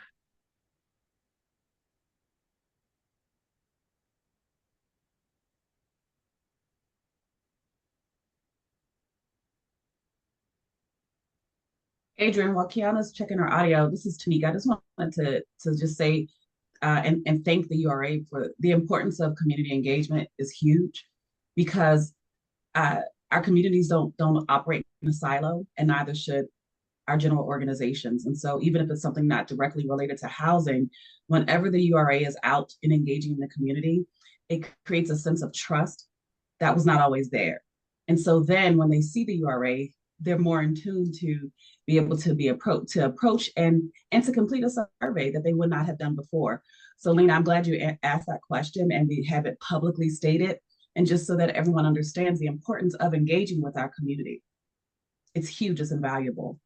Adrian, while Kiana's checking her audio, this is Tanika. I just wanted to just say and thank the URA for the importance of community engagement is huge because our communities don't operate in a silo, and neither should our general organizations. And so even if it's something not directly related to housing, whenever the URA is out and engaging in the community, it creates a sense of trust that was not always there. And so then when they see the URA, they're more in tune to be able to approach and to complete a survey that they would not have done before. So Lena, I'm glad you asked that question and we have it publicly stated, and just so that everyone understands the importance of engaging with our community. It's huge, it's invaluable.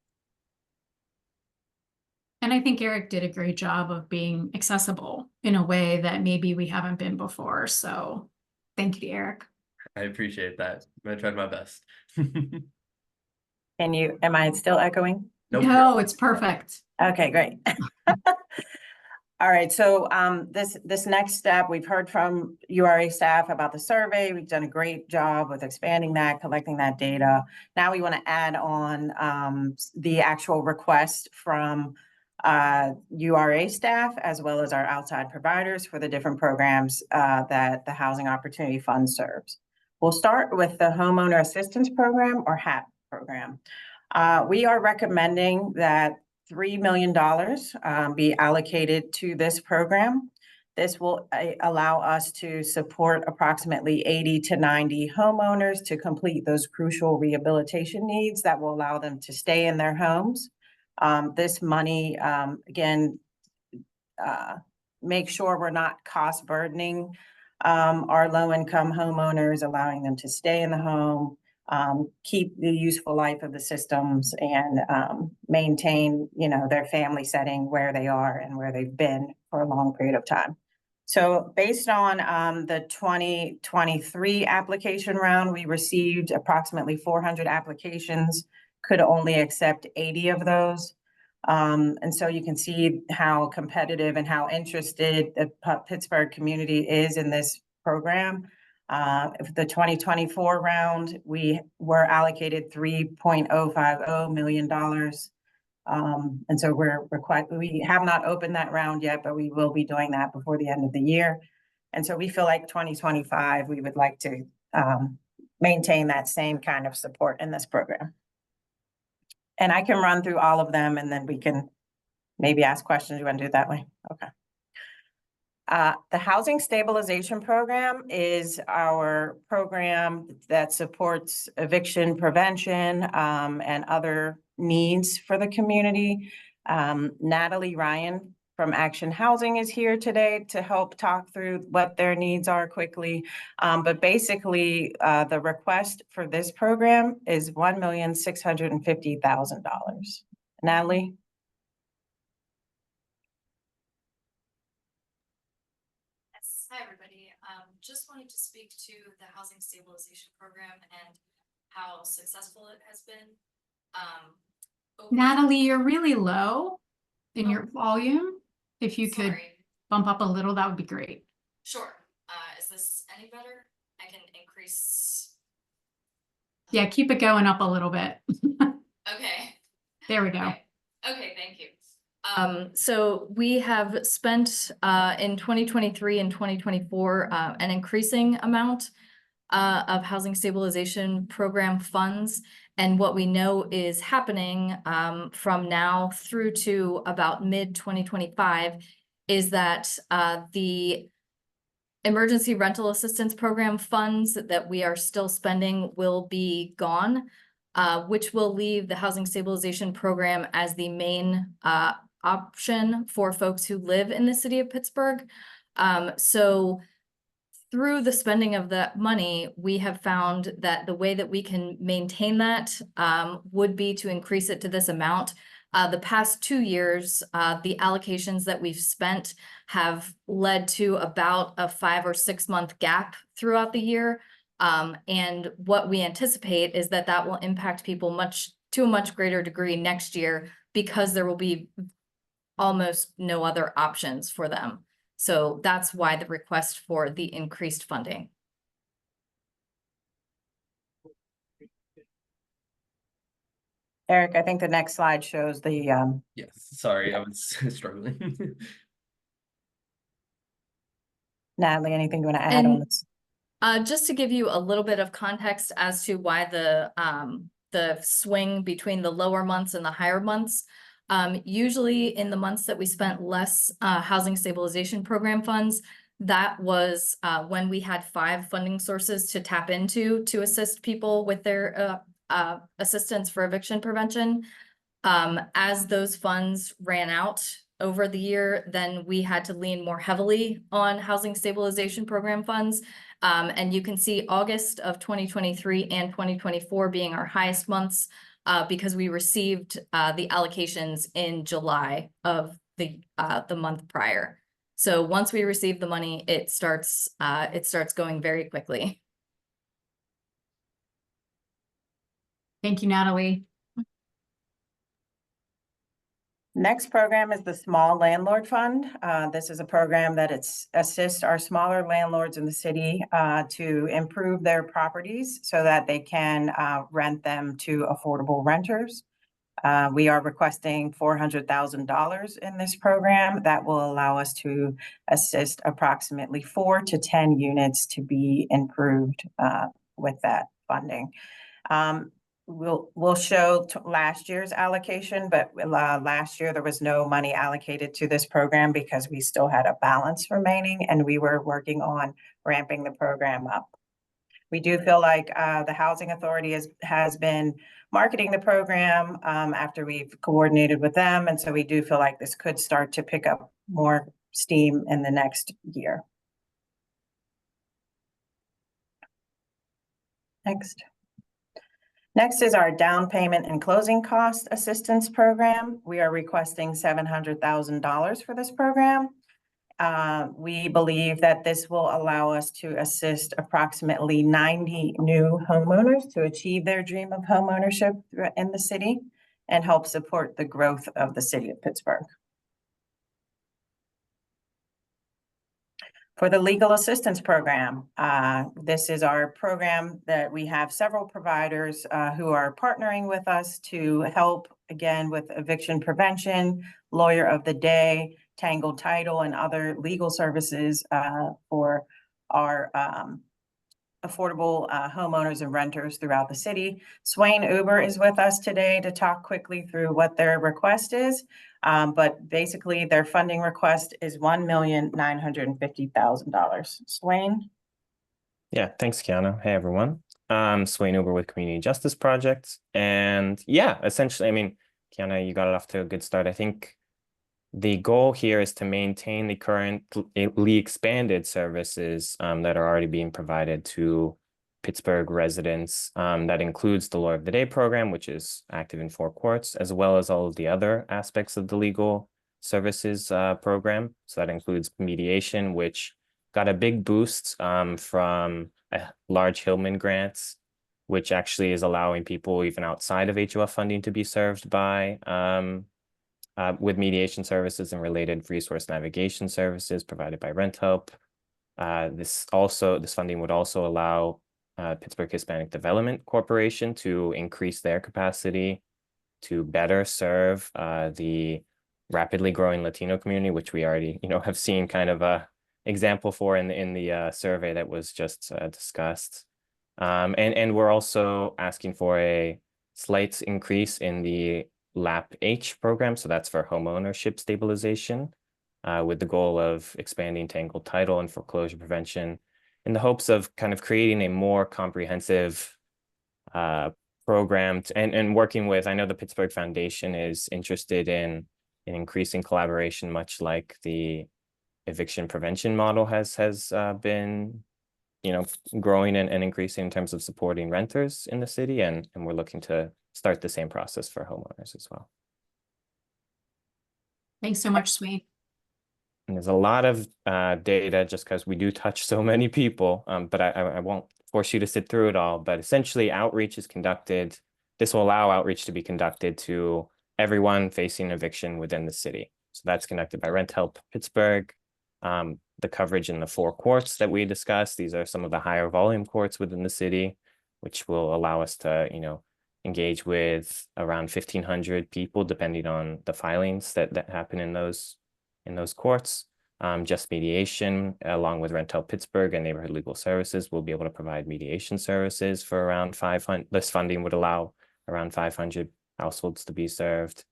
And I think Eric did a great job of being accessible in a way that maybe we haven't been before. So thank you to Eric.
I appreciate that. I tried my best.
Am I still echoing?
Nope.
No, it's perfect.
Okay, great. All right, so this next step, we've heard from URA staff about the survey. We've done a great job with expanding that, collecting that data. Now we want to add on the actual request from URA staff, as well as our outside providers for the different programs that the Housing Opportunity Fund serves. We'll start with the Homeowner Assistance Program, or HAP program. We are recommending that $3 million be allocated to this program. This will allow us to support approximately 80 to 90 homeowners to complete those crucial rehabilitation needs that will allow them to stay in their homes. This money, again, make sure we're not cost burdening our low-income homeowners, allowing them to stay in the home, keep the useful life of the systems, and maintain, their family setting where they are and where they've been for a long period of time. So based on the 2023 application round, we received approximately 400 applications, could only accept 80 of those. And so you can see how competitive and how interested the Pittsburgh community is in this program. The 2024 round, we were allocated $3.050 million. And so we have not opened that round yet, but we will be doing that before the end of the year. And so we feel like 2025, we would like to maintain that same kind of support in this program. And I can run through all of them and then we can maybe ask questions. You want to do it that way? Okay. The Housing Stabilization Program is our program that supports eviction prevention and other needs for the community. Natalie Ryan from Action Housing is here today to help talk through what their needs are quickly. But basically, the request for this program is $1,650,000. Natalie?
Hi, everybody. Just wanted to speak to the Housing Stabilization Program and how successful it has been.
Natalie, you're really low in your volume. If you could
Sorry.
bump up a little, that would be great.
Sure. Is this any better? I can increase.
Yeah, keep it going up a little bit.
Okay.
There we go.
Okay, thank you. So we have spent in 2023 and 2024 an increasing amount of Housing Stabilization Program funds. And what we know is happening from now through to about mid-2025 is that the Emergency Rental Assistance Program funds that we are still spending will be gone, which will leave the Housing Stabilization Program as the main option for folks who live in the city of Pittsburgh. So through the spending of that money, we have found that the way that we can maintain that would be to increase it to this amount. The past 2 years, the allocations that we've spent have led to about a 5 or 6 month gap throughout the year. And what we anticipate is that that will impact people to a much greater degree next year because there will be almost no other options for them. So that's why the request for the increased funding.
Eric, I think the next slide shows the
Yes, sorry, I was struggling.
Natalie, anything you want to add on this?
Just to give you a little bit of context as to why the swing between the lower months and the higher months. Usually in the months that we spent less Housing Stabilization Program funds, that was when we had 5 funding sources to tap into to assist people with their assistance for eviction prevention. As those funds ran out over the year, then we had to lean more heavily on Housing Stabilization Program funds. And you can see August of 2023 and 2024 being our highest months because we received the allocations in July of the month prior. So once we receive the money, it starts going very quickly.
Thank you, Natalie.
Next program is the Small Landlord Fund. This is a program that assists our smaller landlords in the city to improve their properties so that they can rent them to affordable renters. We are requesting $400,000 in this program that will allow us to assist approximately 4 to 10 units to be improved with that funding. We'll show last year's allocation, but last year there was no money allocated to this program because we still had a balance remaining and we were working on ramping the program up. We do feel like the Housing Authority has been marketing the program after we've coordinated with them. And so we do feel like this could start to pick up more steam in the next year. Next is our down payment and closing cost assistance program. We are requesting $700,000 for this program. We believe that this will allow us to assist approximately 90 new homeowners to achieve their dream of homeownership in the city and help support the growth of the city of Pittsburgh. For the legal assistance program, this is our program that we have several providers who are partnering with us to help, again, with eviction prevention, lawyer of the day, tangled title, and other legal services for our affordable homeowners and renters throughout the city. Swain Uber is with us today to talk quickly through what their request is. But basically their funding request is $1,950,000. Swain?
Yeah, thanks, Kiana. Hey, everyone. Swain Uber with Community Justice Project. And yeah, essentially, I mean, Kiana, you got it off to a good start. I think the goal here is to maintain the currently expanded services that are already being provided to Pittsburgh residents. That includes the Lawyer of the Day program, which is active in 4 courts, as well as all of the other aspects of the legal services program. So that includes mediation, which got a big boost from a large Hillman grants, which actually is allowing people even outside of HOF funding to be served by with mediation services and related resource navigation services provided by Rent Help. This funding would also allow Pittsburgh Hispanic Development Corporation to increase their capacity to better serve the rapidly growing Latino community, which we already, have seen kind of a example for in the survey that was just discussed. And we're also asking for a slight increase in the LAP-H program. So that's for homeownership stabilization, with the goal of expanding tangled title and foreclosure prevention in the hopes of kind of creating a more comprehensive program and working with, I know the Pittsburgh Foundation is interested in increasing collaboration, much like the eviction prevention model has been, growing and increasing in terms of supporting renters in the city. And we're looking to start the same process for homeowners as well.
Thanks so much, Swain.
And there's a lot of data just because we do touch so many people, but I won't force you to sit through it all. But essentially, outreach is conducted. This will allow outreach to be conducted to everyone facing eviction within the city. So that's conducted by Rent Help Pittsburgh. The coverage in the 4 courts that we discussed, these are some of the higher volume courts within the city, which will allow us to, engage with around 1,500 people, depending on the filings that happen in those courts. Just mediation, along with Rent Help Pittsburgh and Neighborhood Legal Services, will be able to provide mediation services for around 500. This funding would allow around 500 households to be served.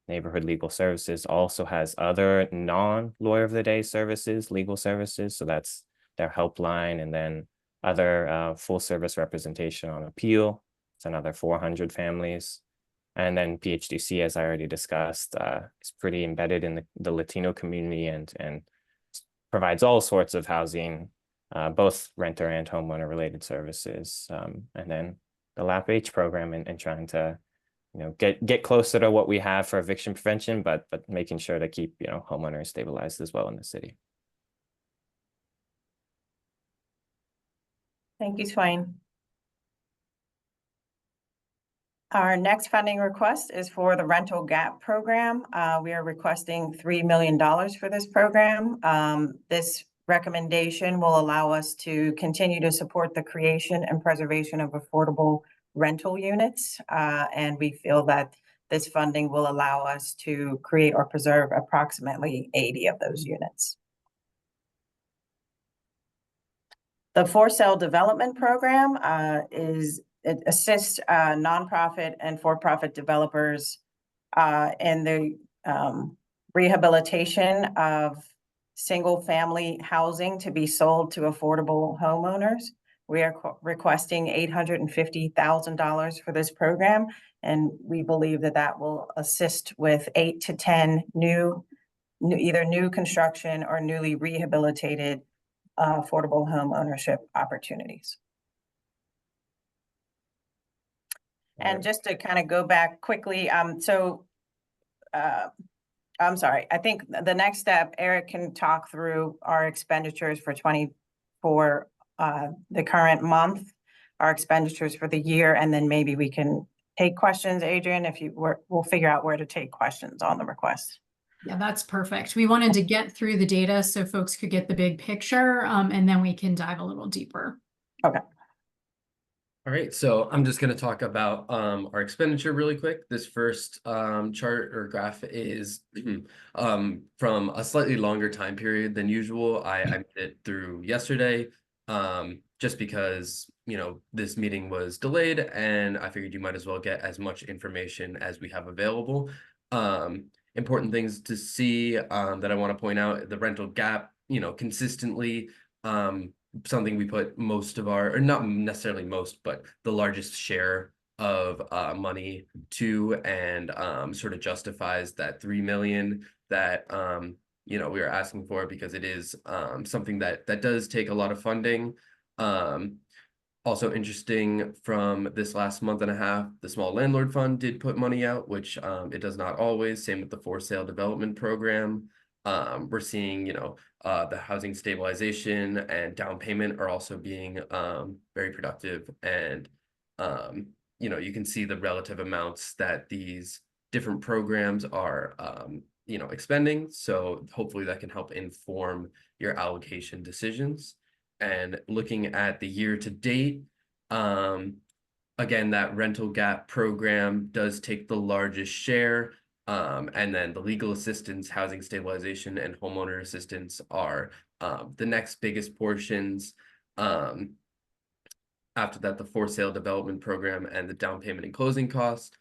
Neighborhood Legal Services also has other non-Lawyer of the Day services, legal services. So that's their helpline, and then other full service representation on appeal. It's another 400 families. And then PHDC, as I already discussed, is pretty embedded in the Latino community and provides all sorts of housing, both renter and homeowner related services. And then the LAP-H program and trying to, get closer to what we have for eviction prevention, but making sure to keep, homeowners stabilized as well in the city.
Thank you, Swain. Our next funding request is for the Rental Gap Program. We are requesting $3 million for this program. This recommendation will allow us to continue to support the creation and preservation of affordable rental units. And we feel that this funding will allow us to create or preserve approximately 80 of those units. The For Sale Development Program it assists nonprofit and for-profit developers in the rehabilitation of single-family housing to be sold to affordable homeowners. We are requesting $850,000 for this program, and we believe that will assist with 8 to 10 either new construction or newly rehabilitated affordable home ownership opportunities. And just to kind of go back quickly, I'm sorry, I think the next step, Eric can talk through our expenditures for the current month, our expenditures for the year, and then maybe we can take questions, Adrian, we'll figure out where to take questions on the request.
Yeah, that's perfect. We wanted to get through the data so folks could get the big picture, and then we can dive a little deeper.
Okay.
All right, so I'm just going to talk about our expenditure really quick. This first chart or graph is from a slightly longer time period than usual. I did it through yesterday just because, you know, this meeting was delayed and I figured you might as well get as much information as we have available. Important things to see that I want to point out: the rental gap, you know, consistently something we put most of our, or not necessarily most, but the largest share of money to, and sort of justifies that 3 million that you know, we are asking for, because it is something that does take a lot of funding. Also interesting, from this last month and a half, the Small Landlord Fund did put money out, which it does not always. Same with the For Sale Development Program. We're seeing, you know, the housing stabilization and down payment are also being very productive. And, you know, you can see the relative amounts that these different programs are, you know, expending. So hopefully that can help inform your allocation decisions. And looking at the year to date, again, that rental gap program does take the largest share. And then the legal assistance, housing stabilization, and homeowner assistance are the next biggest portions. After that, the For Sale Development Program and the down payment and closing cost,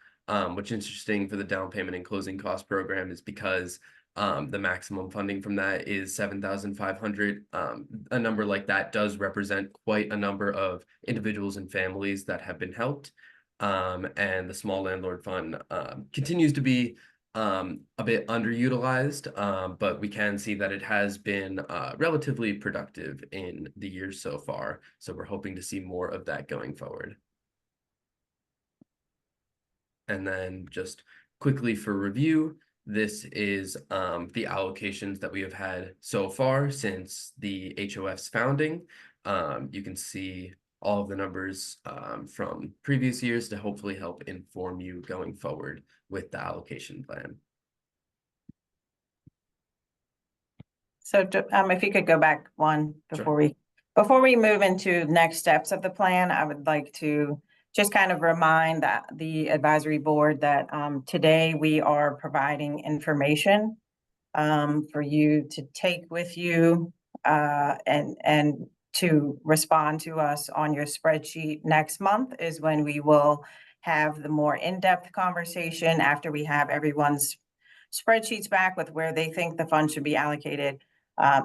which is interesting for the down payment and closing cost program is because the maximum funding from that is 7,500. A number like that does represent quite a number of individuals and families that have been helped. And the Small Landlord Fund continues to be a bit underutilized, but we can see that it has been relatively productive in the years so far. So we're hoping to see more of that going forward. And then just quickly for review, this is the allocations that we have had so far since the HOF's founding. You can see all of the numbers from previous years to hopefully help inform you going forward with the allocation plan.
So if you could go back one before we move into next steps of the plan, I would like to just kind of remind the advisory board that today we are providing information for you to take with you and to respond to us on your spreadsheet. Next month is when we will have the more in-depth conversation after we have everyone's spreadsheets back with where they think the funds should be allocated.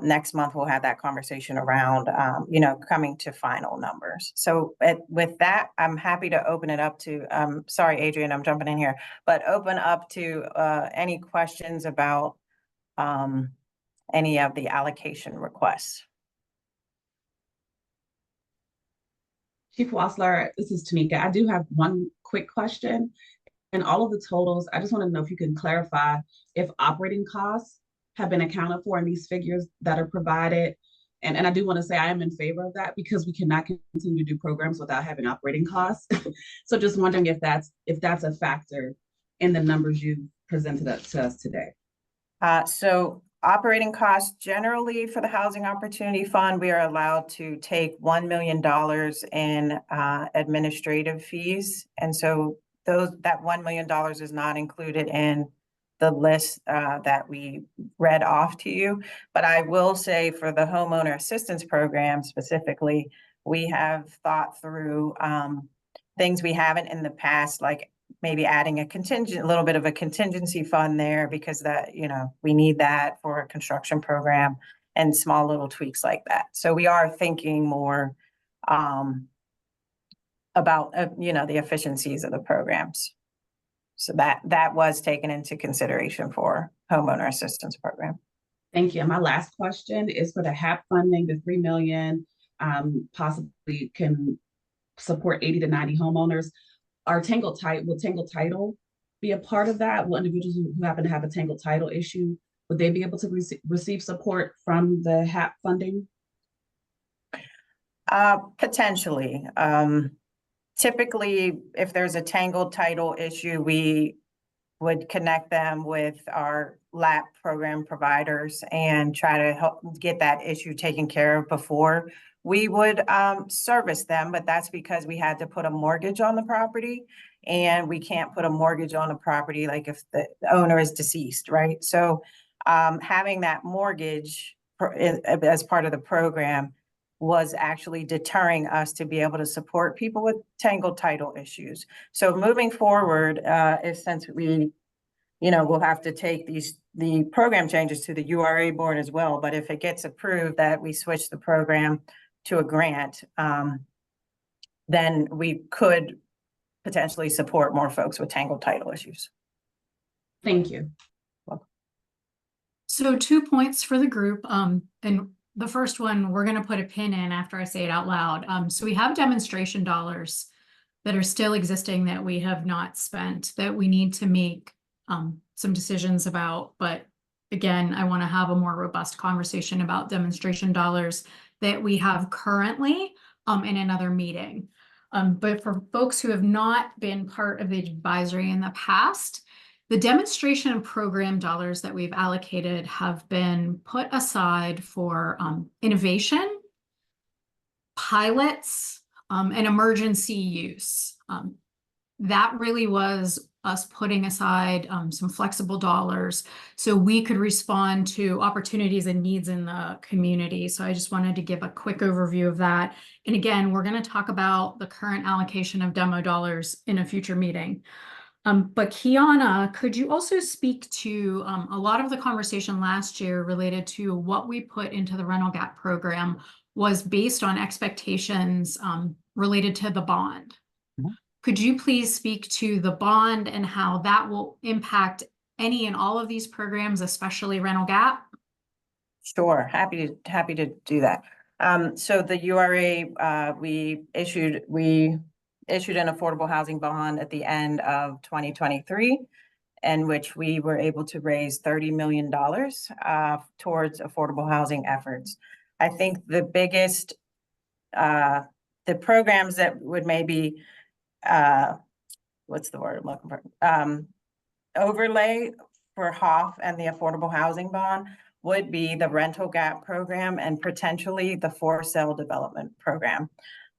Next month, we'll have that conversation around, you know, coming to final numbers. So with that, I'm happy to open it up to, sorry, Adrian, I'm jumping in here, but open up to any questions about any of the allocation requests.
Chief Wassler, this is Tamika. I do have one quick question. In all of the totals, I just want to know if you can clarify if operating costs have been accounted for in these figures that are provided. And I do want to say I am in favor of that, because we cannot continue to do programs without having operating costs. So just wondering if that's a factor in the numbers you presented to us today.
So operating costs generally for the Housing Opportunity Fund, we are allowed to take $1 million in administrative fees. And so that $1 million is not included in the list that we read off to you. But I will say for the homeowner assistance program specifically, we have thought through things we haven't in the past, like maybe adding a little bit of a contingency fund there, because that, you know, we need that for a construction program and small little tweaks like that. So we are thinking more about, you know, the efficiencies of the programs. So that was taken into consideration for homeowner assistance program.
Thank you. And my last question is for the HAP funding, the 3 million possibly can support 80 to 90 homeowners. Will Tangle Title be a part of that? Will individuals who happen to have a tangled title issue, would they be able to receive support from the HAP funding?
Potentially. Typically, if there's a tangled title issue, we would connect them with our LAP program providers and try to help get that issue taken care of before we would service them, but that's because we had to put a mortgage on the property, and we can't put a mortgage on a property like if the owner is deceased, right? So having that mortgage as part of the program was actually deterring us to be able to support people with tangled title issues. So moving forward, since we, we'll have to take the program changes to the URA board as well, but if it gets approved that we switch the program to a grant, then we could potentially support more folks with tangled title issues.
Thank you.
So 2 points for the group. And the first one, we're going to put a pin in after I say it out loud. So we have demonstration dollars that are still existing that we have not spent, that we need to make some decisions about. But again, I want to have a more robust conversation about demonstration dollars that we have currently in another meeting. But for folks who have not been part of the advisory in the past, the demonstration and program dollars that we've allocated have been put aside for innovation, pilots, and emergency use. That really was us putting aside some flexible dollars so we could respond to opportunities and needs in the community. So I just wanted to give a quick overview of that. And again, we're going to talk about the current allocation of demo dollars in a future meeting. But Kiana, could you also speak to a lot of the conversation last year related to what we put into the rental gap program was based on expectations related to the bond. Could you please speak to the bond and how that will impact any and all of these programs, especially rental gap?
Sure, happy to do that. So the URA, we issued an affordable housing bond at the end of 2023, in which we were able to raise $30 million towards affordable housing efforts. I think the biggest, the programs that would maybe, what's the word I'm looking for? Overlay for HOF and the affordable housing bond would be the rental gap program and potentially the for sale development program.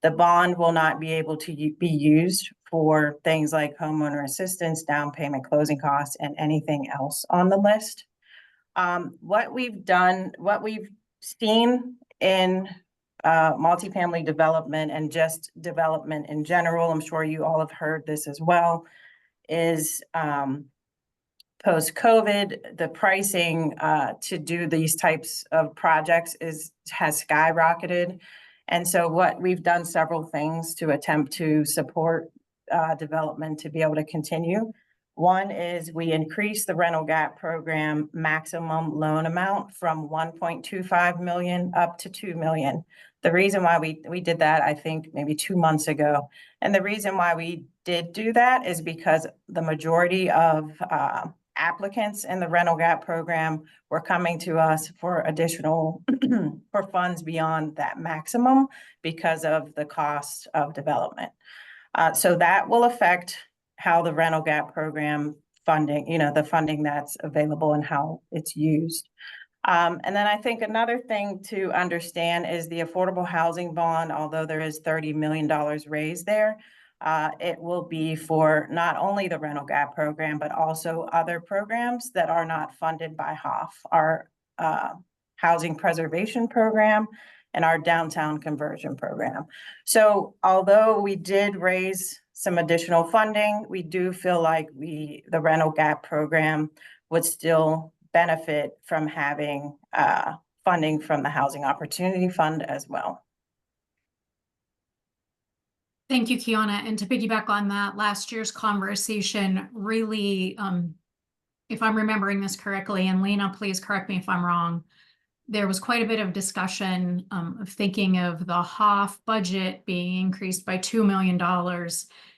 The bond will not be able to be used for things like homeowner assistance, down payment, closing costs, and anything else on the list. What we've seen in multifamily development and just development in general, I'm sure you all have heard this as well, is post-COVID, the pricing to do these types of projects has skyrocketed. And so what we've done several things to attempt to support development to be able to continue. One is we increased the rental gap program maximum loan amount from 1.25 million up to 2 million. The reason why we did that, I think maybe 2 months ago. And the reason why we did do that is because the majority of applicants in the rental gap program were coming to us for additional for funds beyond that maximum because of the cost of development. So that will affect how the rental gap program funding, the funding that's available and how it's used. And then I think another thing to understand is the affordable housing bond, although there is $30 million raised there, it will be for not only the rental gap program, but also other programs that are not funded by HOF, our housing preservation program and our downtown conversion program. So although we did raise some additional funding, we do feel like the rental gap program would still benefit from having funding from the Housing Opportunity Fund as well.
Thank you, Kiana. And to piggyback on that, last year's conversation really, if I'm remembering this correctly, and Lena, please correct me if I'm wrong, there was quite a bit of discussion of thinking of the HOF budget being increased by $2 million,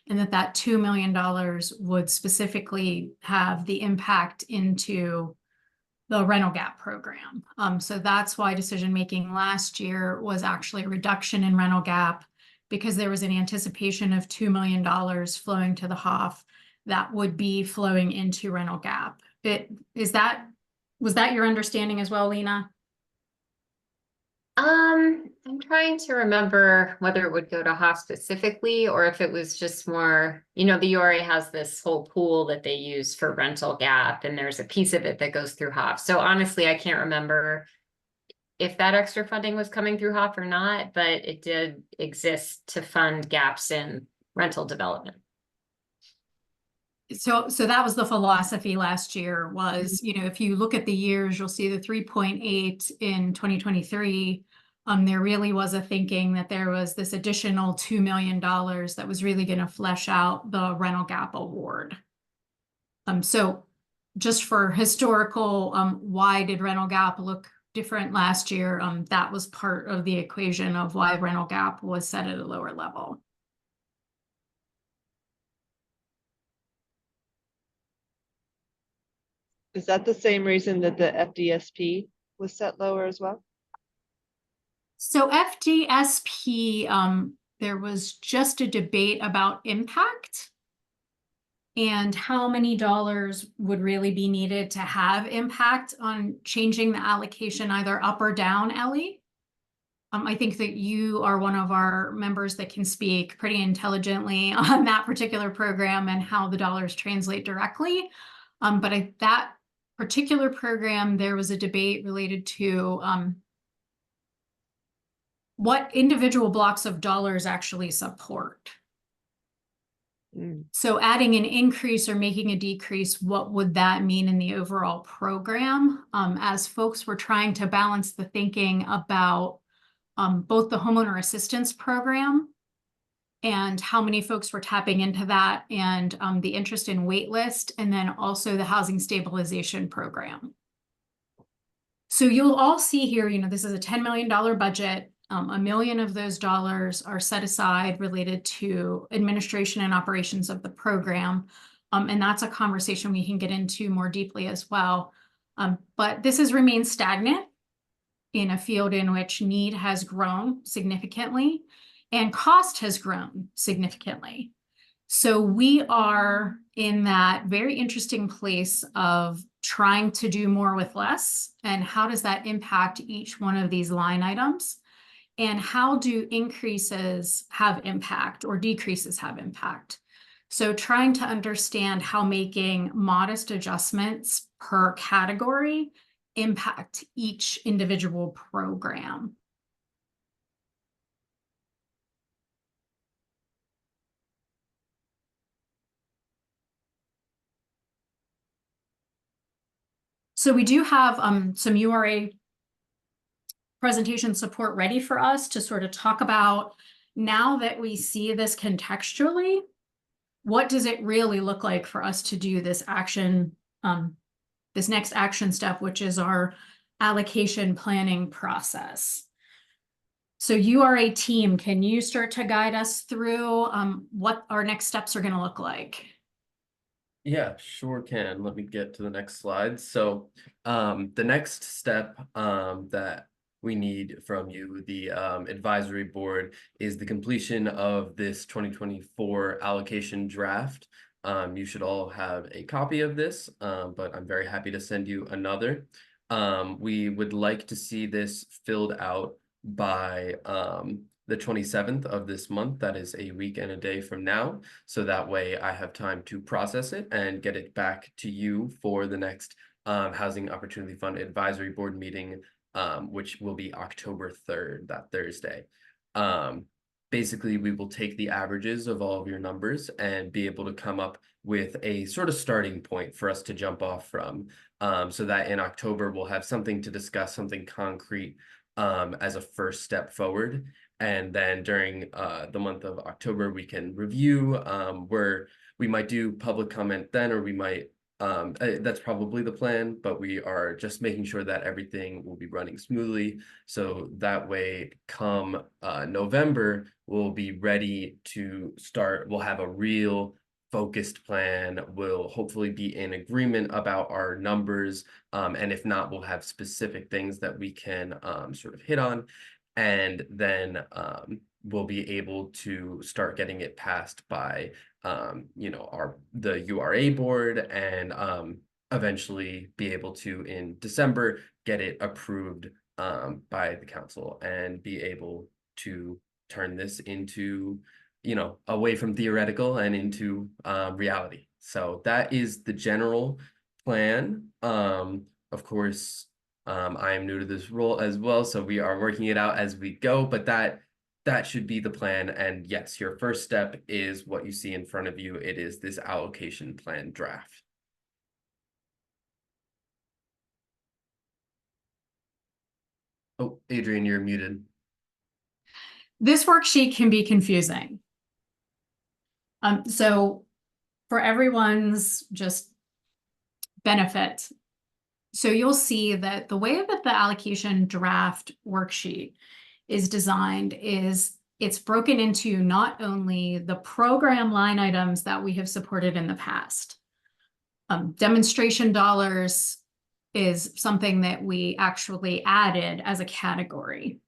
and that $2 million would specifically have the impact into the rental gap program. So that's why decision-making last year was actually a reduction in rental gap, because there was an anticipation of $2 million flowing to the HOF that would be flowing into rental gap. Was that your understanding as well, Lena?
I'm trying to remember whether it would go to HOF specifically, or if it was just more, you know, the URA has this whole pool that they use for rental gap, and there's a piece of it that goes through HOF. So honestly, I can't remember if that extra funding was coming through HOF or not, but it did exist to fund gaps in rental development.
So that was the philosophy last year was, you know, if you look at the years, you'll see the 3.8 in 2023. There really was a thinking that there was this additional $2 million that was really going to flesh out the rental gap award. So just for historical, why did rental gap look different last year? That was part of the equation of why rental gap was set at a lower level.
Is that the same reason that the FDSP was set lower as well?
So FDSP, there was just a debate about impact and how many dollars would really be needed to have impact on changing the allocation either up or down, Ellie. I think that you are one of our members that can speak pretty intelligently on that particular program and how the dollars translate directly. But that particular program, there was a debate related to what individual blocks of dollars actually support. So adding an increase or making a decrease, what would that mean in the overall program? As folks were trying to balance the thinking about both the homeowner assistance program and how many folks were tapping into that, and the interest in wait list, and then also the housing stabilization program. So you'll all see here, you know, this is a $10 million budget. $1 million of those dollars are set aside related to administration and operations of the program. And that's a conversation we can get into more deeply as well. But this has remained stagnant in a field in which need has grown significantly and cost has grown significantly. So we are in that very interesting place of trying to do more with less. And how does that impact each one of these line items? And how do increases have impact or decreases have impact? So trying to understand how making modest adjustments per category impact each individual program. So we do have some URA presentation support ready for us to sort of talk about, now that we see this contextually, what does it really look like for us to do this action, this next action step, which is our allocation planning process. So URA team, can you start to guide us through what our next steps are going to look like?
Yeah, sure can. Let me get to the next slide. So the next step that we need from you, the advisory board, is the completion of this 2024 allocation draft. You should all have a copy of this, but I'm very happy to send you another. We would like to see this filled out by the 27th of this month. That is a week and a day from now. So that way I have time to process it and get it back to you for the next Housing Opportunity Fund Advisory Board meeting, which will be October 3rd, that Thursday. Basically, we will take the averages of all of your numbers and be able to come up with a sort of starting point for us to jump off from, so that in October we'll have something to discuss, something concrete as a first step forward. And then during the month of October, we can review where we might do public comment then, or we might that's probably the plan, but we are just making sure that everything will be running smoothly. So that way, come November, we'll be ready to start. We'll have a real focused plan. We'll hopefully be in agreement about our numbers. And if not, we'll have specific things that we can sort of hit on. And then we'll be able to start getting it passed by you know, the URA board, and eventually be able to, in December, get it approved by the council and be able to turn this into, you know, away from theoretical and into reality. So that is the general plan. Of course, I am new to this role as well, so we are working it out as we go, but that should be the plan. And yes, your first step is what you see in front of you. It is this allocation plan draft. Oh, Adrian, you're muted.
This worksheet can be confusing. So for everyone's just benefit, so you'll see that the way that the allocation draft worksheet is designed is it's broken into not only the program line items that we have supported in the past. Demonstration dollars is something that we actually added as a category.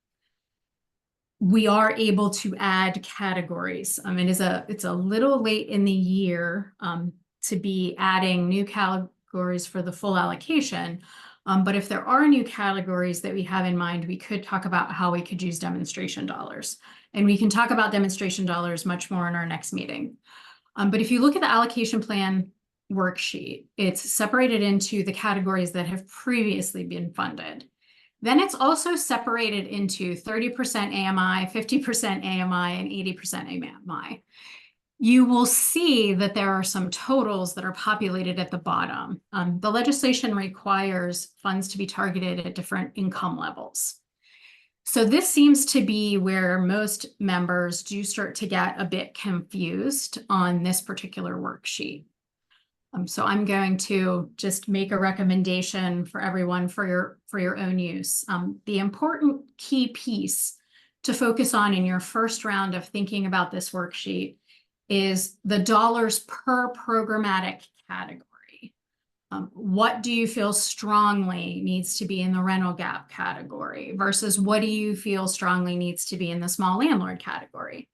We are able to add categories. I mean, it's a little late in the year to be adding new categories for the full allocation. But if there are new categories that we have in mind, we could talk about how we could use demonstration dollars. And we can talk about demonstration dollars much more in our next meeting. But if you look at the allocation plan worksheet, it's separated into the categories that have previously been funded. Then it's also separated into 30% AMI, 50% AMI, and 80% AMI. You will see that there are some totals that are populated at the bottom. The legislation requires funds to be targeted at different income levels. So this seems to be where most members do start to get a bit confused on this particular worksheet. So I'm going to just make a recommendation for everyone for your own use. The important key piece to focus on in your first round of thinking about this worksheet is the dollars per programmatic category. What do you feel strongly needs to be in the rental gap category versus what do you feel strongly needs to be in the small landlord category?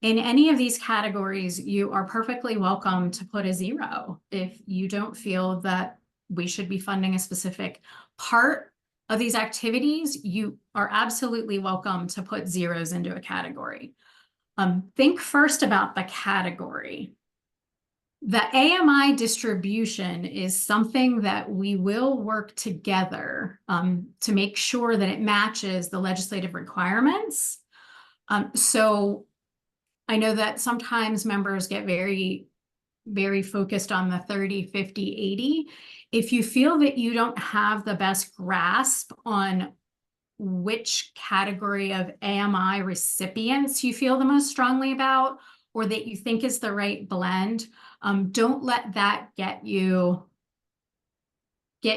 In any of these categories, you are perfectly welcome to put a 0 if you don't feel that we should be funding a specific part of these activities. You are absolutely welcome to put 0s into a category. Think first about the category. The AMI distribution is something that we will work together to make sure that it matches the legislative requirements. So I know that sometimes members get very, very focused on the 30, 50, 80. If you feel that you don't have the best grasp on which category of AMI recipients you feel the most strongly about, or that you think is the right blend, don't let that get you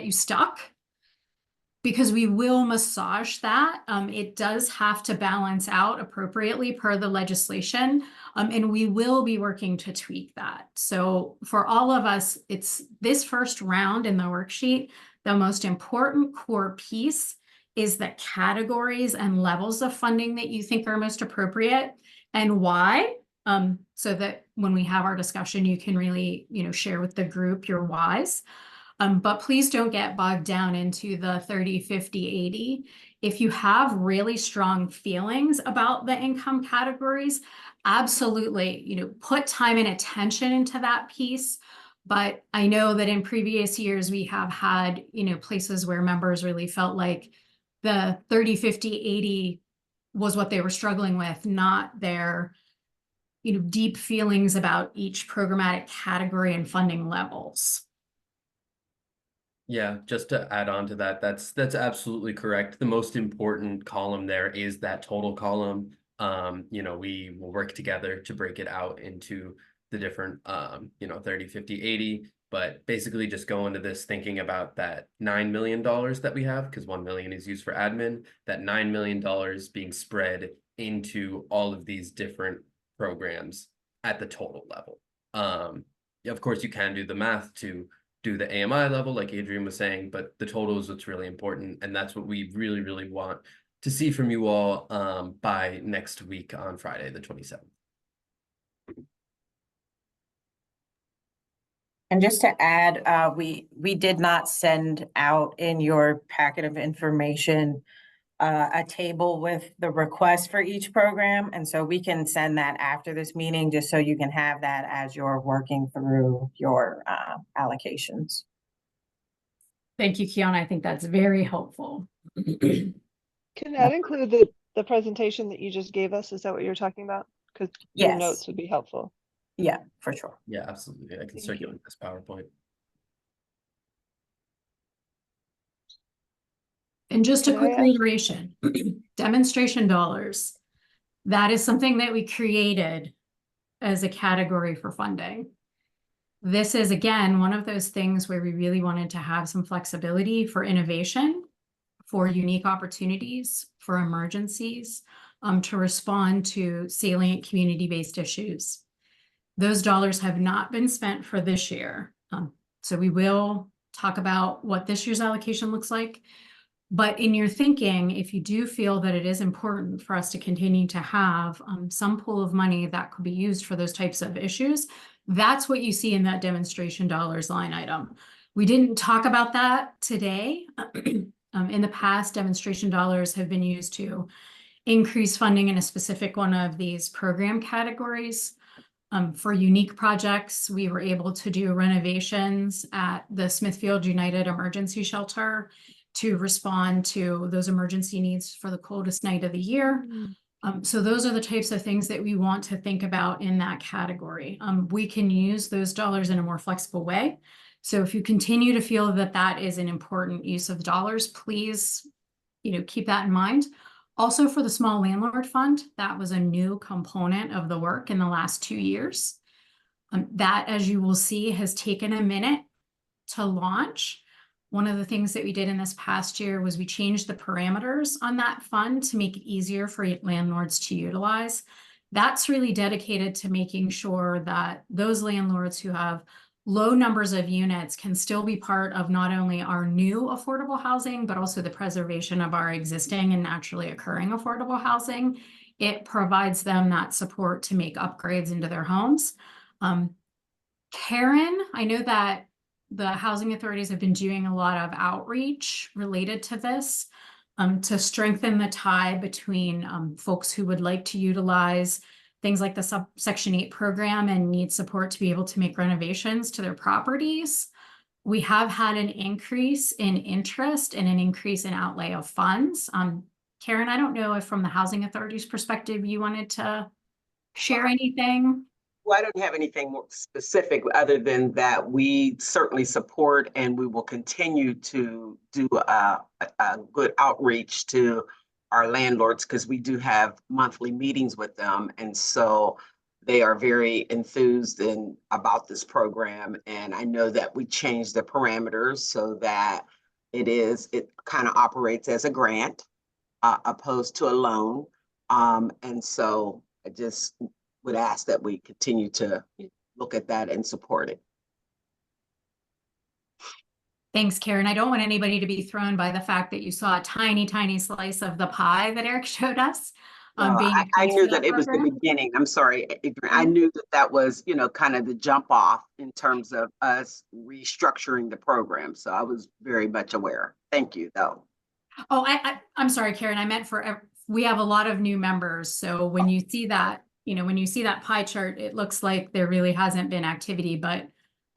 stuck, because we will massage that. It does have to balance out appropriately per the legislation, and we will be working to tweak that. So for all of us, it's this first round in the worksheet, the most important core piece is the categories and levels of funding that you think are most appropriate and why, so that when we have our discussion, you can really, share with the group your whys. But please don't get bogged down into the 30, 50, 80. If you have really strong feelings about the income categories, absolutely, put time and attention into that piece. But I know that in previous years, we have had, places where members really felt like the 30, 50, 80 was what they were struggling with, not their, deep feelings about each programmatic category and funding levels.
Yeah, just to add on to that, that's absolutely correct. The most important column there is that total column. We will work together to break it out into the different, 30, 50, 80. But basically just go into this thinking about that $9 million that we have, because 1 million is used for admin, that $9 million being spread into all of these different programs at the total level. Of course, you can do the math to do the AMI level, like Adrian was saying, but the total is what's really important. And that's what we really, really want to see from you all by next week on Friday, the 27th.
And just to add, we did not send out in your packet of information a table with the request for each program. And so we can send that after this meeting, just so you can have that as you're working through your allocations.
Thank you, Kiana. I think that's very helpful.
Can that include the presentation that you just gave us? Is that what you're talking about? Because your
Yes.
notes would be helpful.
Yeah, for sure.
Yeah, absolutely. I can
Thank
circulate this PowerPoint.
And just a
Can I
quick
ask-
reiteration, demonstration dollars. That is something that we created as a category for funding. This is, again, one of those things where we really wanted to have some flexibility for innovation, for unique opportunities, for emergencies, to respond to salient community-based issues. Those dollars have not been spent for this year. So we will talk about what this year's allocation looks like. But in your thinking, if you do feel that it is important for us to continue to have some pool of money that could be used for those types of issues, that's what you see in that demonstration dollars line item. We didn't talk about that today. In the past, demonstration dollars have been used to increase funding in a specific one of these program categories. For unique projects, we were able to do renovations at the Smithfield United Emergency Shelter to respond to those emergency needs for the coldest night of the year. So those are the types of things that we want to think about in that category. We can use those dollars in a more flexible way. So if you continue to feel that that is an important use of dollars, please, keep that in mind. Also for the small landlord fund, that was a new component of the work in the last 2 years. That, as you will see, has taken a minute to launch. One of the things that we did in this past year was we changed the parameters on that fund to make it easier for landlords to utilize. That's really dedicated to making sure that those landlords who have low numbers of units can still be part of not only our new affordable housing, but also the preservation of our existing and naturally occurring affordable housing. It provides them that support to make upgrades into their homes. Karen, I know that the housing authorities have been doing a lot of outreach related to this to strengthen the tie between folks who would like to utilize things like the Section 8 program and need support to be able to make renovations to their properties. We have had an increase in interest and an increase in outlay of funds. Karen, I don't know if from the housing authority's perspective, you wanted to share anything?
Well, I don't have anything more specific other than that we certainly support and we will continue to do a good outreach to our landlords because we do have monthly meetings with them. And so they are very enthused about this program. And I know that we changed the parameters so that it kind of operates as a grant opposed to a loan. And so I just would ask that we continue to look at that and support it.
Thanks, Karen. I don't want anybody to be thrown by the fact that you saw a tiny, tiny slice of the pie that Eric showed us.
I knew that it was the beginning. I'm sorry, Adrian. I knew that was, kind of the jump off in terms of us restructuring the program. So I was very much aware. Thank you, though.
Oh, I'm sorry, Karen. I meant we have a lot of new members. So when you see that, when you see that pie chart, it looks like there really hasn't been activity, but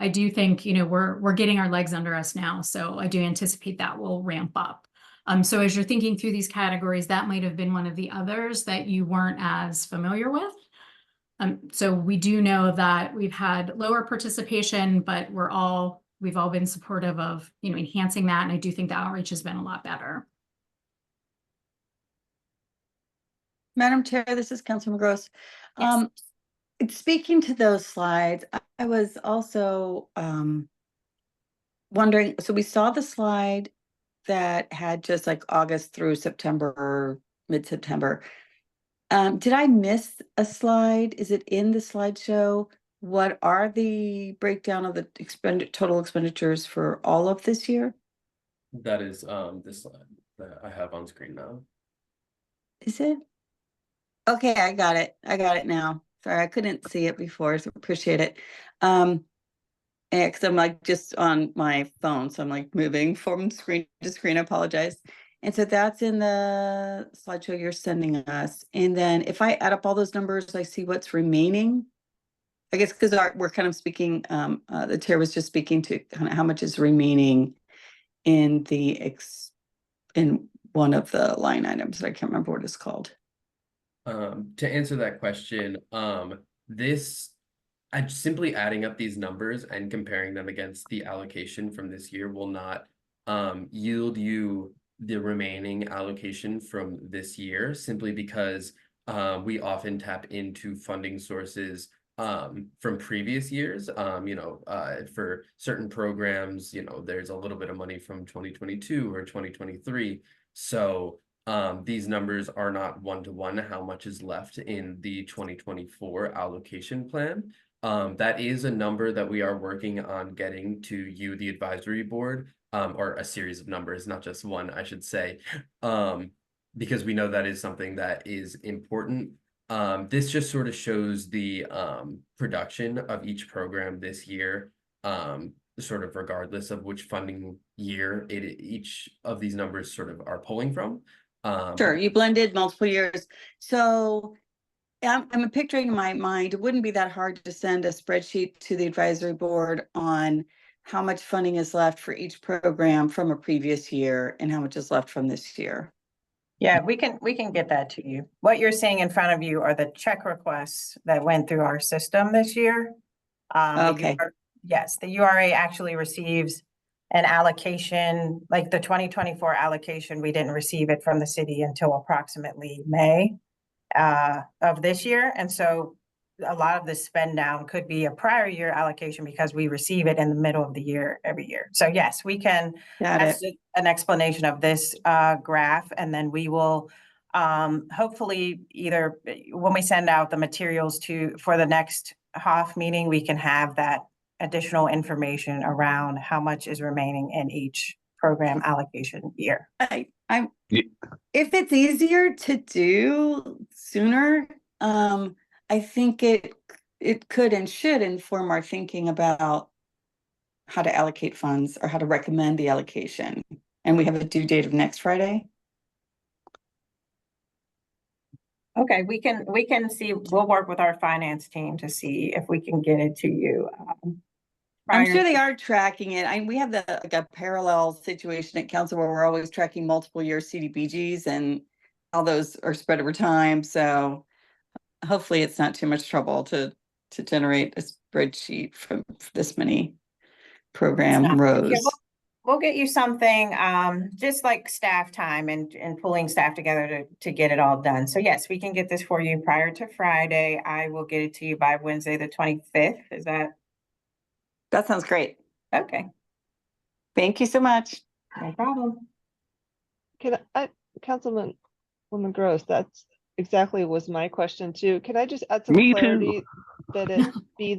I do think, we're getting our legs under us now. So I do anticipate that will ramp up. So as you're thinking through these categories, that might have been one of the others that you weren't as familiar with. So we do know that we've had lower participation, but we've all been supportive of, enhancing that. And I do think the outreach has been a lot better.
Madam Chair, this is Councilman Gross.
Yes.
Speaking to those slides, I was also wondering, so we saw the slide that had just like August through September, mid-September. Did I miss a slide? Is it in the slideshow? What are the breakdown of the total expenditures for all of this year?
That is this slide that I have on screen now.
Is it? Okay, I got it. I got it now. Sorry, I couldn't see it before, so appreciate it. Yeah, because I'm like just on my phone, so I'm like moving from screen to screen. I apologize. And so that's in the slideshow you're sending us. And then if I add up all those numbers, I see what's remaining. I guess because we're kind of speaking, the chair was just speaking to kind of how much is remaining in in one of the line items that I can't remember what it's called.
To answer that question, simply adding up these numbers and comparing them against the allocation from this year will not yield you the remaining allocation from this year, simply because we often tap into funding sources from previous years. For certain programs, there's a little bit of money from 2022 or 2023. So these numbers are not one-to-one how much is left in the 2024 allocation plan. That is a number that we are working on getting to you, the advisory board, or a series of numbers, not just one, I should say, because we know that is something that is important. This just sort of shows the production of each program this year, sort of regardless of which funding year each of these numbers sort of are pulling from.
Sure, you blended multiple years. So I'm picturing in my mind, it wouldn't be that hard to send a spreadsheet to the advisory board on how much funding is left for each program from a previous year and how much is left from this year.
Yeah, we can get that to you. What you're seeing in front of you are the check requests that went through our system this year.
Okay.
Yes, the URA actually receives an allocation, like the 2024 allocation, we didn't receive it from the city until approximately May of this year. And so a lot of the spend down could be a prior year allocation because we receive it in the middle of the year every year. So yes, we can, that's an explanation of this graph, and then we will hopefully either when we send out the materials for the next HOF meeting, we can have that additional information around how much is remaining in each program allocation year.
If it's easier to do sooner, I think it could and should inform our thinking about how to allocate funds or how to recommend the allocation. And we have a due date of next Friday.
Okay, we can see, we'll work with our finance team to see if we can get it to you.
I'm sure they are tracking it. We have like a parallel situation at council where we're always tracking multiple year CDBGs, and all those are spread over time. So hopefully it's not too much trouble to generate a spreadsheet from this many program rows.
Yeah, we'll get you something, just like staff time and pulling staff together to get it all done. So yes, we can get this for you prior to Friday. I will get it to you by Wednesday, the 25th. Is that?
That sounds great.
Okay.
Thank you so much.
No problem.
Councilwoman Gross, that's exactly was my question too. Can I just add some clarity that it be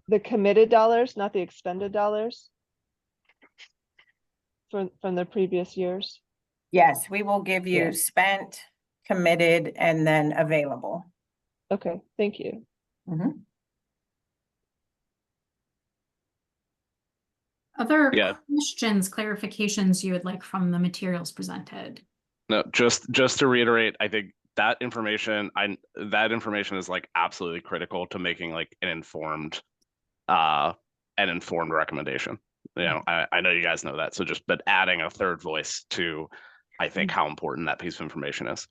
the committed dollars, not the expended dollars from the previous years?
Yes, we will give you spent, committed, and then available.
Okay, thank you.
Mm-hmm.
Other questions, clarifications you would like from the materials presented?
No, just to reiterate, I think that information is like absolutely critical to making like an informed recommendation. I know you guys know that. So but adding a third voice to, I think, how important that piece of information is.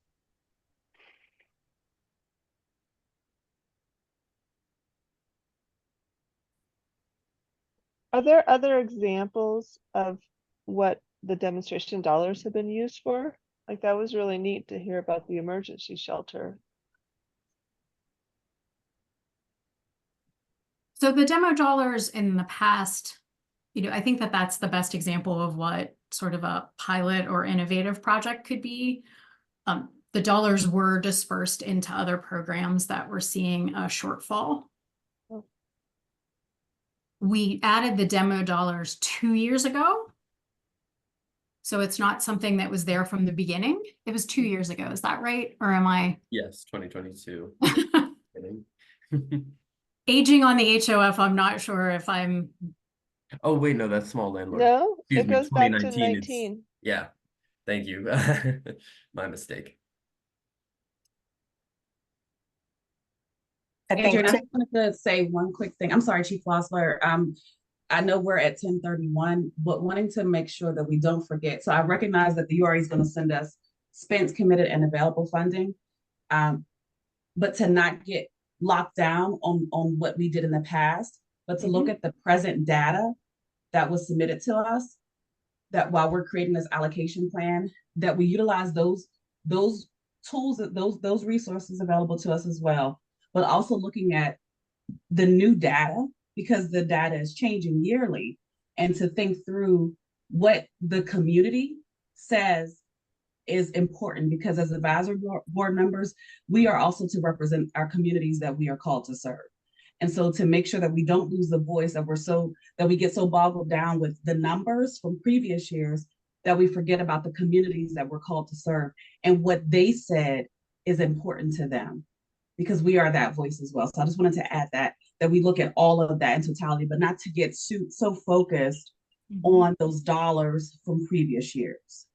Are there other examples of what the demonstration dollars have been used for? Like, that was really neat to hear about the emergency shelter.
So the demo dollars in the past, I think that that's the best example of what sort of a pilot or innovative project could be. The dollars were dispersed into other programs that were seeing a shortfall. We added the demo dollars 2 years ago. So it's not something that was there from the beginning. It was 2 years ago. Is that right? Or am I?
Yes, 2022.
Aging on the HOF, I'm not sure if I'm.
Oh, wait, no, that's small landlord.
No,
Excuse
it
me,
goes back to
2019, it's-
19.
Yeah, thank you. My mistake.
I
Andrew,
think
I just wanted to say one quick thing. I'm sorry, Chief Flossler. I know we're at 10:31, but wanting to make sure that we don't forget. So I recognize that the URA is going to send us spent, committed, and available funding. But to not get locked down on what we did in the past, but to look at the present data that was submitted to us, that while we're creating this allocation plan, that we utilize those tools, those resources available to us as well, but also looking at the new data, because the data is changing yearly, and to think through what the community says is important, because as advisory board members, we are also to represent our communities that we are called to serve. And so to make sure that we don't lose the voice, that we get so boggled down with the numbers from previous years that we forget about the communities that we're called to serve and what they said is important to them, because we are that voice as well. So I just wanted to add that we look at all of that in totality, but not to get so focused on those dollars from previous years.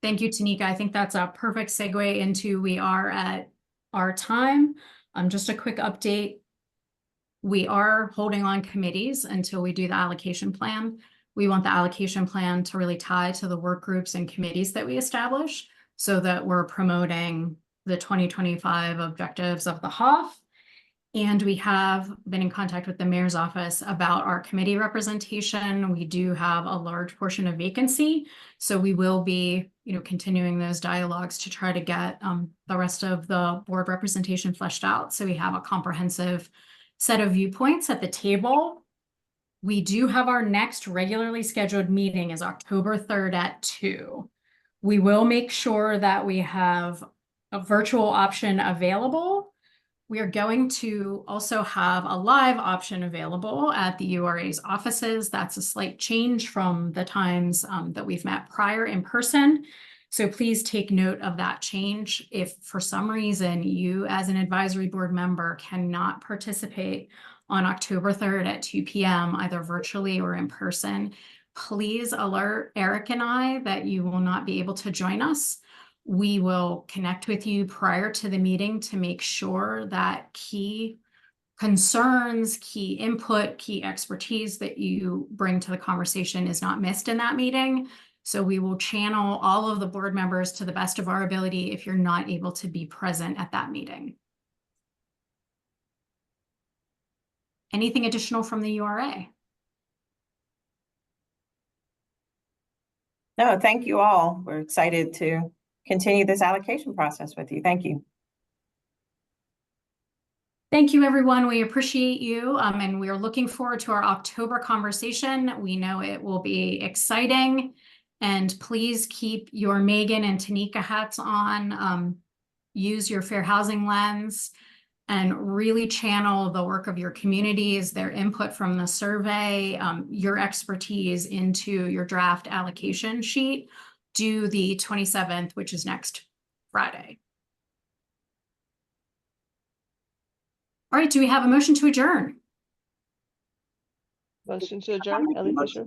Thank you, Tanika. I think that's a perfect segue into we are at our time. Just a quick update. We are holding on committees until we do the allocation plan. We want the allocation plan to really tie to the work groups and committees that we establish so that we're promoting the 2025 objectives of the HOF. And we have been in contact with the mayor's office about our committee representation. We do have a large portion of vacancy. So we will be, continuing those dialogues to try to get the rest of the board representation fleshed out. So we have a comprehensive set of viewpoints at the table. We do have our next regularly scheduled meeting is October 3rd at 2. We will make sure that we have a virtual option available. We are going to also have a live option available at the URA's offices. That's a slight change from the times that we've met prior in person. So please take note of that change. If for some reason you as an advisory board member cannot participate on October 3rd at 2 p.m., either virtually or in person, please alert Eric and I that you will not be able to join us. We will connect with you prior to the meeting to make sure that key concerns, key input, key expertise that you bring to the conversation is not missed in that meeting. So we will channel all of the board members to the best of our ability if you're not able to be present at that meeting. Anything additional from the URA?
No, thank you all. We're excited to continue this allocation process with you. Thank you.
Thank you, everyone. We appreciate you. And we are looking forward to our October conversation. We know it will be exciting. And please keep your Megan and Tanika hats on. Use your fair housing lens and really channel the work of your communities, their input from the survey, your expertise into your draft allocation sheet. Due the 27th, which is next Friday. All right, do we have a motion to adjourn?
Motion to adjourn, Ellie Fisher.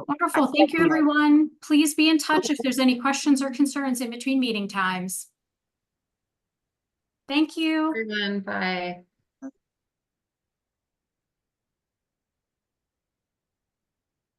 Wonderful, thank you, everyone. Please be in touch if there's any questions or concerns in between meeting times. Thank you.
Everyone, bye.